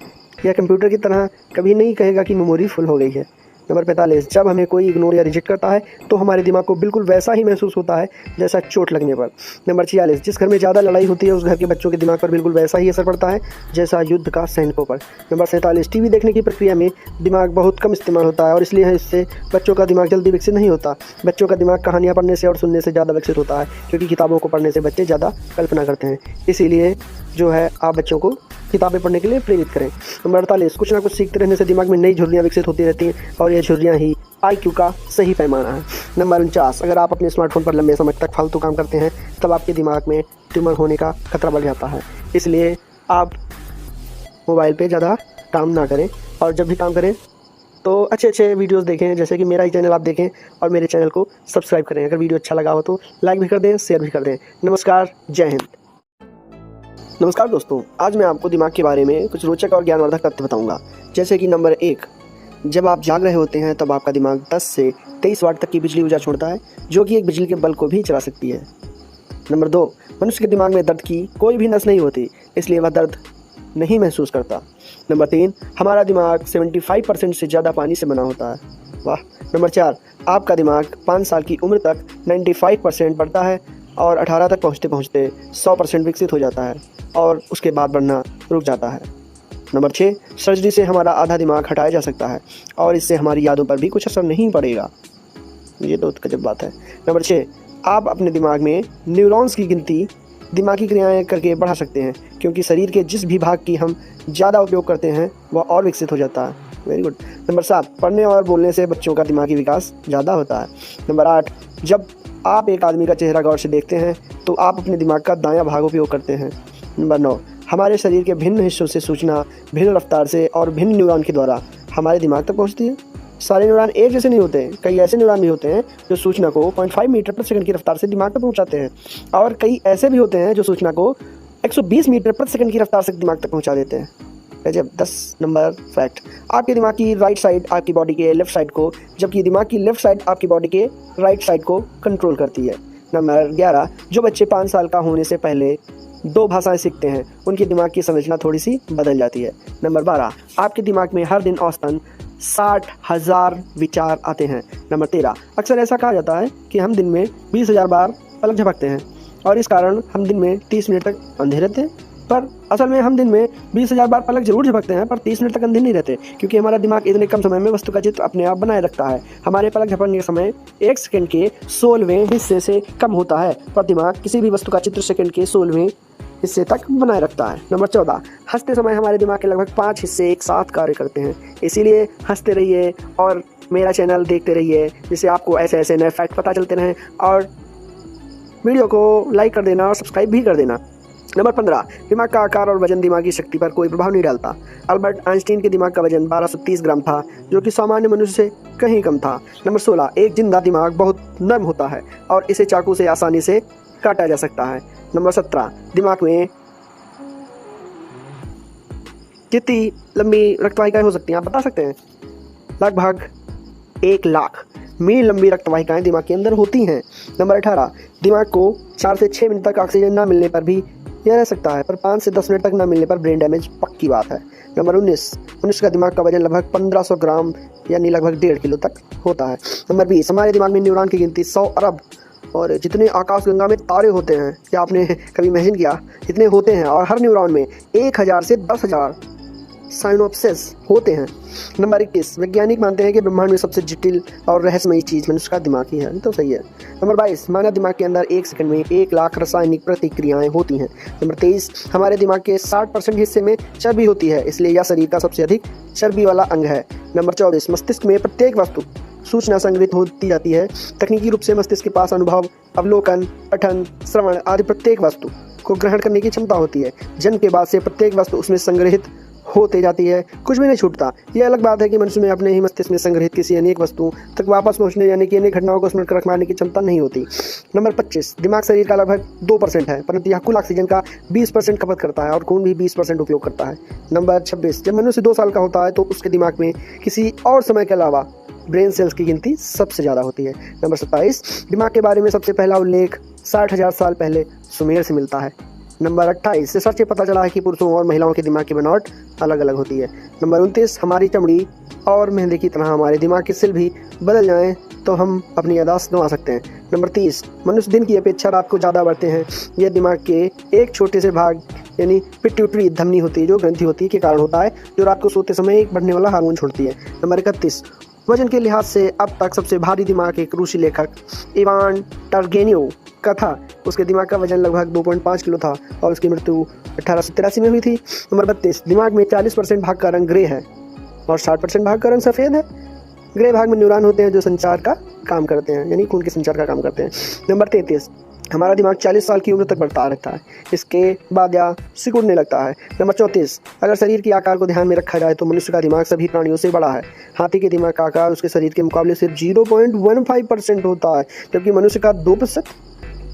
यह कंप्यूटर की तरह कभी नहीं कहेगा कि मेमोरी फुल हो गई है। नंबर 45, जब हमें कोई इग्नोर या रिजेक्ट करता है तो हमारे दिमाग को बिल्कुल वैसा ही महसूस होता है जैसा चोट लगने पर। नंबर 46, जिस घर में ज़्यादा लड़ाई होती है उस घर के बच्चों के दिमाग पर बिल्कुल वैसा ही असर पड़ता है जैसा युद्ध का सैनिकों पर। नंबर 47, टीवी देखने की प्रक्रिया में दिमाग बहुत कम इस्तेमाल होता है और इसलिए इससे बच्चों का दिमाग जल्दी विकसित नहीं होता। बच्चों का दिमाग कहानियाँ पढ़ने से और सुनने से ज़्यादा विकसित होता है, क्योंकि किताबों को पढ़ने से बच्चे ज़्यादा कल्पना करते हैं। इसीलिए जो है आप बच्चों को किताबें पढ़ने के लिए प्रेरित करें। नंबर 48, कुछ ना कुछ सीखते रहने से दिमाग में नई झुर्रियाँ विकसित होती रहती हैं और यह झुर्रियाँ ही IQ का सही पैमाना है। नंबर 49, अगर आप अपने स्मार्टफोन पर लंबे समय तक फालतू काम करते हैं तब आपके दिमाग में ट्यूमर होने का खतरा बढ़ जाता है। इसलिए आप मोबाइल पे ज़्यादा काम ना करें और जब भी काम करें तो अच्छे वीडियोस देखें, जैसे कि मेरा ही चैनल आप देखें और मेरे चैनल को सब्सक्राइब करें। अगर वीडियो अच्छा लगा हो तो लाइक भी कर दें, शेयर भी कर दें। नमस्कार, जय हिंद। नमस्कार दोस्तों, आज मैं आपको दिमाग के बारे में कुछ रोचक और ज्ञानवर्धक तथ्य बताऊंगा। जैसे कि नंबर 1, जब आप जाग रहे होते हैं तब आपका दिमाग 10 से 23 वाट तक की बिजली ऊर्जा छोड़ता है, जो कि एक बिजली के बल्ब को भी चला सकती है। नंबर 2, मनुष्य के दिमाग में दर्द की कोई भी नस नहीं होती, इसलिए वह दर्द नहीं महसूस करता। नंबर 3, हमारा दिमाग 75% से ज़्यादा पानी से बना होता है। वाह। नंबर 4, आपका दिमाग 5 साल की उम्र तक 95% बढ़ता है और 18 तक पहुँचते पहुँचते 100% विकसित हो जाता है और उसके बाद बढ़ना रुक जाता है। नंबर 6, सर्जरी से हमारा आधा दिमाग हटाया जा सकता है और इससे हमारी यादों पर भी कुछ असर नहीं पड़ेगा। ये तो गजब बात है। नंबर 6, आप अपने दिमाग में न्यूरॉन्स की गिनती दिमागी क्रियाएं करके बढ़ा सकते हैं, क्योंकि शरीर के जिस भी भाग की हम ज़्यादा उपयोग करते हैं वह और विकसित हो जाता है। Very good. नंबर 7, पढ़ने और बोलने से बच्चों का दिमागी विकास ज़्यादा होता है। नंबर 8, जब आप एक आदमी का चेहरा गौर से देखते हैं तो आप अपने दिमाग का दायां भाग उपयोग करते हैं। नंबर 9, हमारे शरीर के भिन्न हिस्सों से सूचना भिन्न रफ्तार से और भिन्न न्यूरॉन के द्वारा हमारे दिमाग तक पहुंचती है। सारे न्यूरॉन एक जैसे नहीं होते, कई ऐसे न्यूरॉन भी होते हैं जो सूचना को 0.5 मीटर प्रति सेकंड की रफ्तार से दिमाग तक पहुंचाते हैं और कई ऐसे भी होते हैं जो सूचना को 120 मीटर प्रति सेकंड की रफ्तार से दिमाग तक पहुंचा देते हैं। जब 10 नंबर फैक्ट, आपके दिमाग की राइट साइड आपकी बॉडी के लेफ्ट साइड को, जबकि दिमाग की लेफ्ट साइड आपकी बॉडी के राइट साइड को कंट्रोल करती है। नंबर 11, जो बच्चे 5 साल का होने से पहले 2 भाषाएं सीखते हैं उनके दिमाग की संरचना थोड़ी सी बदल जाती है। नंबर 12, आपके दिमाग में हर दिन औसतन 60,000 विचार आते हैं। नंबर 13, अक्सर ऐसा कहा जाता है कि हम दिन में 20,000 बार पलक झपकते हैं और इस कारण हम दिन में 30 मिनट तक अंधे रहते हैं, पर असल में हम दिन में 20,000 बार पलक जरूर झपकते हैं पर 30 मिनट तक अंधे नहीं रहते, क्योंकि हमारा दिमाग इतने कम समय में वस्तु का चित्र अपने आप बनाए रखता है। हमारे पलक झपकने का समय 1 सेकंड के 16वें हिस्से से कम होता है, पर दिमाग किसी भी वस्तु का चित्र सेकंड के 16वें हिस्से तक बनाए रखता है। नंबर 14, हंसते समय हमारे दिमाग के लगभग 5 हिस्से एक साथ कार्य करते हैं, इसीलिए हंसते रहिए और मेरा चैनल देखते रहिए, जिससे आपको ऐसे ऐसे नए फैक्ट पता चलते रहें। और वीडियो को लाइक कर देना और सब्सक्राइब भी कर देना। नंबर 15, दिमाग का आकार और वजन दिमागी शक्ति पर कोई प्रभाव नहीं डालता। अल्बर्ट आइंस्टीन के दिमाग का वजन 1230 ग्राम था, जो कि सामान्य मनुष्य से कहीं कम था। नंबर 16, एक जिंदा दिमाग बहुत नर्म होता है और इसे चाकू से आसानी से काटा जा सकता है। नंबर 17, दिमाग में कितनी लंबी रक्तवाहिकाएं हो सकती हैं, आप बता सकते हैं? लगभग 1 लाख मील लंबी रक्तवाहिकाएं दिमाग के अंदर होती हैं। नंबर 18, दिमाग को 4 से 6 मिनट तक ऑक्सीजन ना मिलने पर भी यह रह सकता है, पर 5 से 10 मिनट तक ना मिलने पर ब्रेन डैमेज पक्की बात है। नंबर 19, मनुष्य का दिमाग का वजन लगभग 1500 ग्राम यानी लगभग 1.5 किलो तक होता है। नंबर 20, हमारे दिमाग में न्यूरॉन की गिनती 100 अरब और जितने आकाशगंगा में तारे होते हैं, क्या आपने कभी इमेजिन किया? इतने होते हैं और हर न्यूरॉन में 1000 से 10,000 साइनोप्सिस होते हैं। नंबर 21, वैज्ञानिक मानते हैं कि ब्रह्मांड में सबसे जटिल और रहस्यमयी चीज़ मनुष्य का दिमाग ही है। तो सही है। नंबर 22, मानव दिमाग के अंदर 1 सेकंड में 1 लाख रासायनिक प्रतिक्रियाएं होती हैं। नंबर 23, हमारे दिमाग के 60% हिस्से में चर्बी होती है, इसलिए यह शरीर का सबसे अधिक चर्बी वाला अंग है। नंबर 24, मस्तिष्क में प्रत्येक वस्तु सूचना संग्रहित होती जाती है। तकनीकी रूप से मस्तिष्क के पास अनुभव, अवलोकन, पठन, श्रवण आदि प्रत्येक वस्तु को ग्रहण करने की क्षमता होती है। जन्म के बाद से प्रत्येक वस्तु उसमें संग्रहित होते जाती है, कुछ भी नहीं छूटता। यह अलग बात है कि मनुष्य में अपने ही मस्तिष्क में संग्रहित किसी अनेक वस्तु तक वापस पहुंचने यानी कि अनेक घटनाओं को स्मरण कर रखने की क्षमता नहीं होती। नंबर 25, दिमाग शरीर का लगभग 2% है, परंतु यह कुल ऑक्सीजन का 20% खपत करता है और खून भी 20% उपयोग करता है। नंबर 26, जब मनुष्य 2 साल का होता है तो उसके दिमाग में किसी और समय के अलावा ब्रेन सेल्स की गिनती सबसे ज़्यादा होती है। नंबर 27, दिमाग के बारे में सबसे पहला उल्लेख 60,000 साल पहले सुमेर से मिलता है। नंबर 28, रिसर्च से पता चला है कि पुरुषों और महिलाओं के दिमाग की बनावट अलग अलग होती है। नंबर 29, हमारी चमड़ी और मेहंदी की तरह हमारे दिमाग के सेल भी बदल जाएं तो हम अपनी याददाश्त गंवा सकते हैं। नंबर 30, मनुष्य दिन की अपेक्षा रात को ज़्यादा बढ़ते हैं। यह दिमाग के एक छोटे से भाग यानी पिट्यूटरी धमनी होती है, जो ग्रंथि होती है, के कारण होता है, जो रात को सोते समय एक बढ़ने वाला हार्मोन छोड़ती है। नंबर 31, वजन के लिहाज से अब तक सबसे भारी दिमाग एक रूसी लेखक इवान टर्गेनिव का था। उसके दिमाग का वजन लगभग 2.5 किलो था और उसकी मृत्यु 1883 में हुई थी। नंबर 32, दिमाग में 40% भाग का रंग ग्रे है और 60% भाग का रंग सफ़ेद है। ग्रे भाग में न्यूरॉन होते हैं जो संचार का काम करते हैं, यानी खून के संचार का काम करते हैं। नंबर 33, हमारा दिमाग 40 साल की उम्र तक बढ़ता रहता है, इसके बाद यह सिकुड़ने लगता है। नंबर 34, अगर शरीर के आकार को ध्यान में रखा जाए तो मनुष्य का दिमाग सभी प्राणियों से बड़ा है। हाथी के दिमाग का आकार उसके शरीर के मुकाबले सिर्फ 0.15% होता है, जबकि मनुष्य का 2%।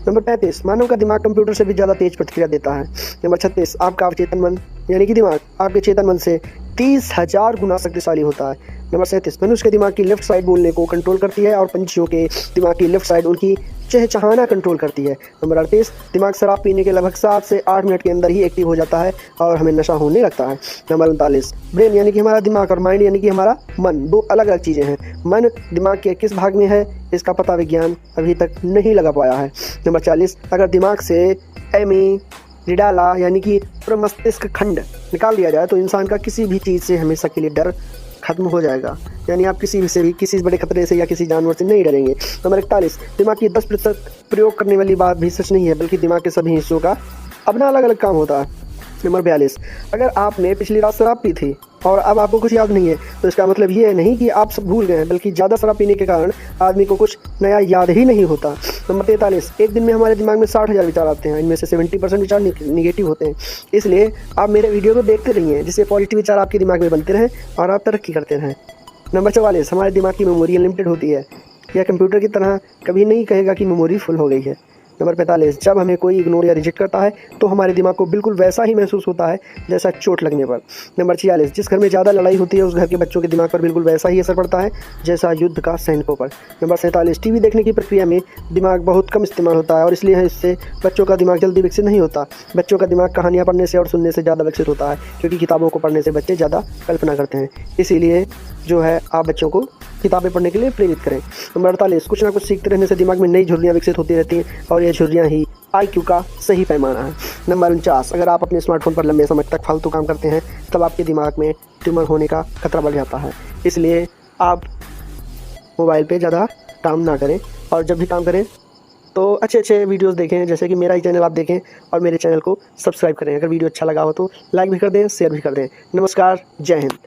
नंबर 35, मानव का दिमाग कंप्यूटर से भी ज़्यादा तेज प्रतिक्रिया देता है। नंबर 36, आपका अवचेतन मन यानी कि दिमाग आपके चेतन मन से 30,000 गुना शक्तिशाली होता है। नंबर 37, मनुष्य के दिमाग की लेफ्ट साइड बोलने को कंट्रोल करती है और पंछियों के दिमाग की लेफ्ट साइड उनकी चहचहाना कंट्रोल करती है। नंबर 38, दिमाग शराब पीने के लगभग 7 से 8 मिनट के अंदर ही एक्टिव हो जाता है और हमें नशा होने लगता है। नंबर 39, ब्रेन यानी कि हमारा दिमाग और माइंड यानी कि हमारा मन 2 अलग अलग चीज़ें हैं। मन दिमाग के किस भाग में है इसका पता विज्ञान अभी तक नहीं लगा पाया है। नंबर 40, अगर दिमाग से एमीगडाला यानी कि प्रमस्तिष्क खंड निकाल दिया जाए तो इंसान का किसी भी चीज़ से हमेशा के लिए डर खत्म हो जाएगा, यानी आप किसी से भी किसी बड़े खतरे से या किसी जानवर से नहीं डरेंगे। नंबर 41, दिमाग की 10% प्रयोग करने वाली बात भी सच नहीं है, बल्कि दिमाग के सभी हिस्सों का अपना अलग अलग काम होता है। नंबर 42, अगर आपने पिछली रात शराब पी थी और अब आपको कुछ याद नहीं है तो इसका मतलब ये नहीं कि आप सब भूल गए हैं, बल्कि ज़्यादा शराब पीने के कारण आदमी को कुछ नया याद ही नहीं होता। नंबर 43, एक दिन में हमारे दिमाग में 60,000 विचार आते हैं, इनमें से 70% विचार निगेटिव होते हैं। इसलिए आप मेरे वीडियो को देखते रहिए, जिससे पॉजिटिव विचार आपके दिमाग में बनते रहें और आप तरक्की करते रहें। नंबर 44, हमारे दिमाग की मेमोरी अनलिमिटेड होती है, यह कंप्यूटर की तरह कभी नहीं कहेगा कि मेमोरी फुल हो गई है। नंबर 45, जब हमें कोई इग्नोर या रिजेक्ट करता है तो हमारे दिमाग को बिल्कुल वैसा ही महसूस होता है जैसा चोट लगने पर। नंबर 46, जिस घर में ज़्यादा लड़ाई होती है उस घर के बच्चों के दिमाग पर बिल्कुल वैसा ही असर पड़ता है जैसा युद्ध का सैनिकों पर। नंबर 47, टीवी देखने की प्रक्रिया में दिमाग बहुत कम इस्तेमाल होता है और इसलिए इससे बच्चों का दिमाग जल्दी विकसित नहीं होता। बच्चों का दिमाग कहानियाँ पढ़ने से और सुनने से ज़्यादा विकसित होता है, क्योंकि किताबों को पढ़ने से बच्चे ज़्यादा कल्पना करते हैं। इसीलिए जो है आप बच्चों को किताबें पढ़ने के लिए प्रेरित करें। नंबर 48, कुछ ना कुछ सीखते रहने से दिमाग में नई झुर्रियाँ विकसित होती रहती हैं और ये झुर्रियाँ ही IQ का सही पैमाना है। नंबर 49, अगर आप अपने स्मार्टफोन पर लंबे समय तक फालतू काम करते हैं तब आपके दिमाग में ट्यूमर होने का खतरा बढ़ जाता है। इसलिए आप मोबाइल पे ज़्यादा काम ना करें और जब भी काम करें तो अच्छे अच्छे वीडियोस देखें, जैसे कि मेरा ही चैनल आप देखें और मेरे चैनल को सब्सक्राइब करें। अगर वीडियो अच्छा लगा हो तो लाइक भी कर दें, शेयर भी कर दें। नमस्कार, जय हिंद।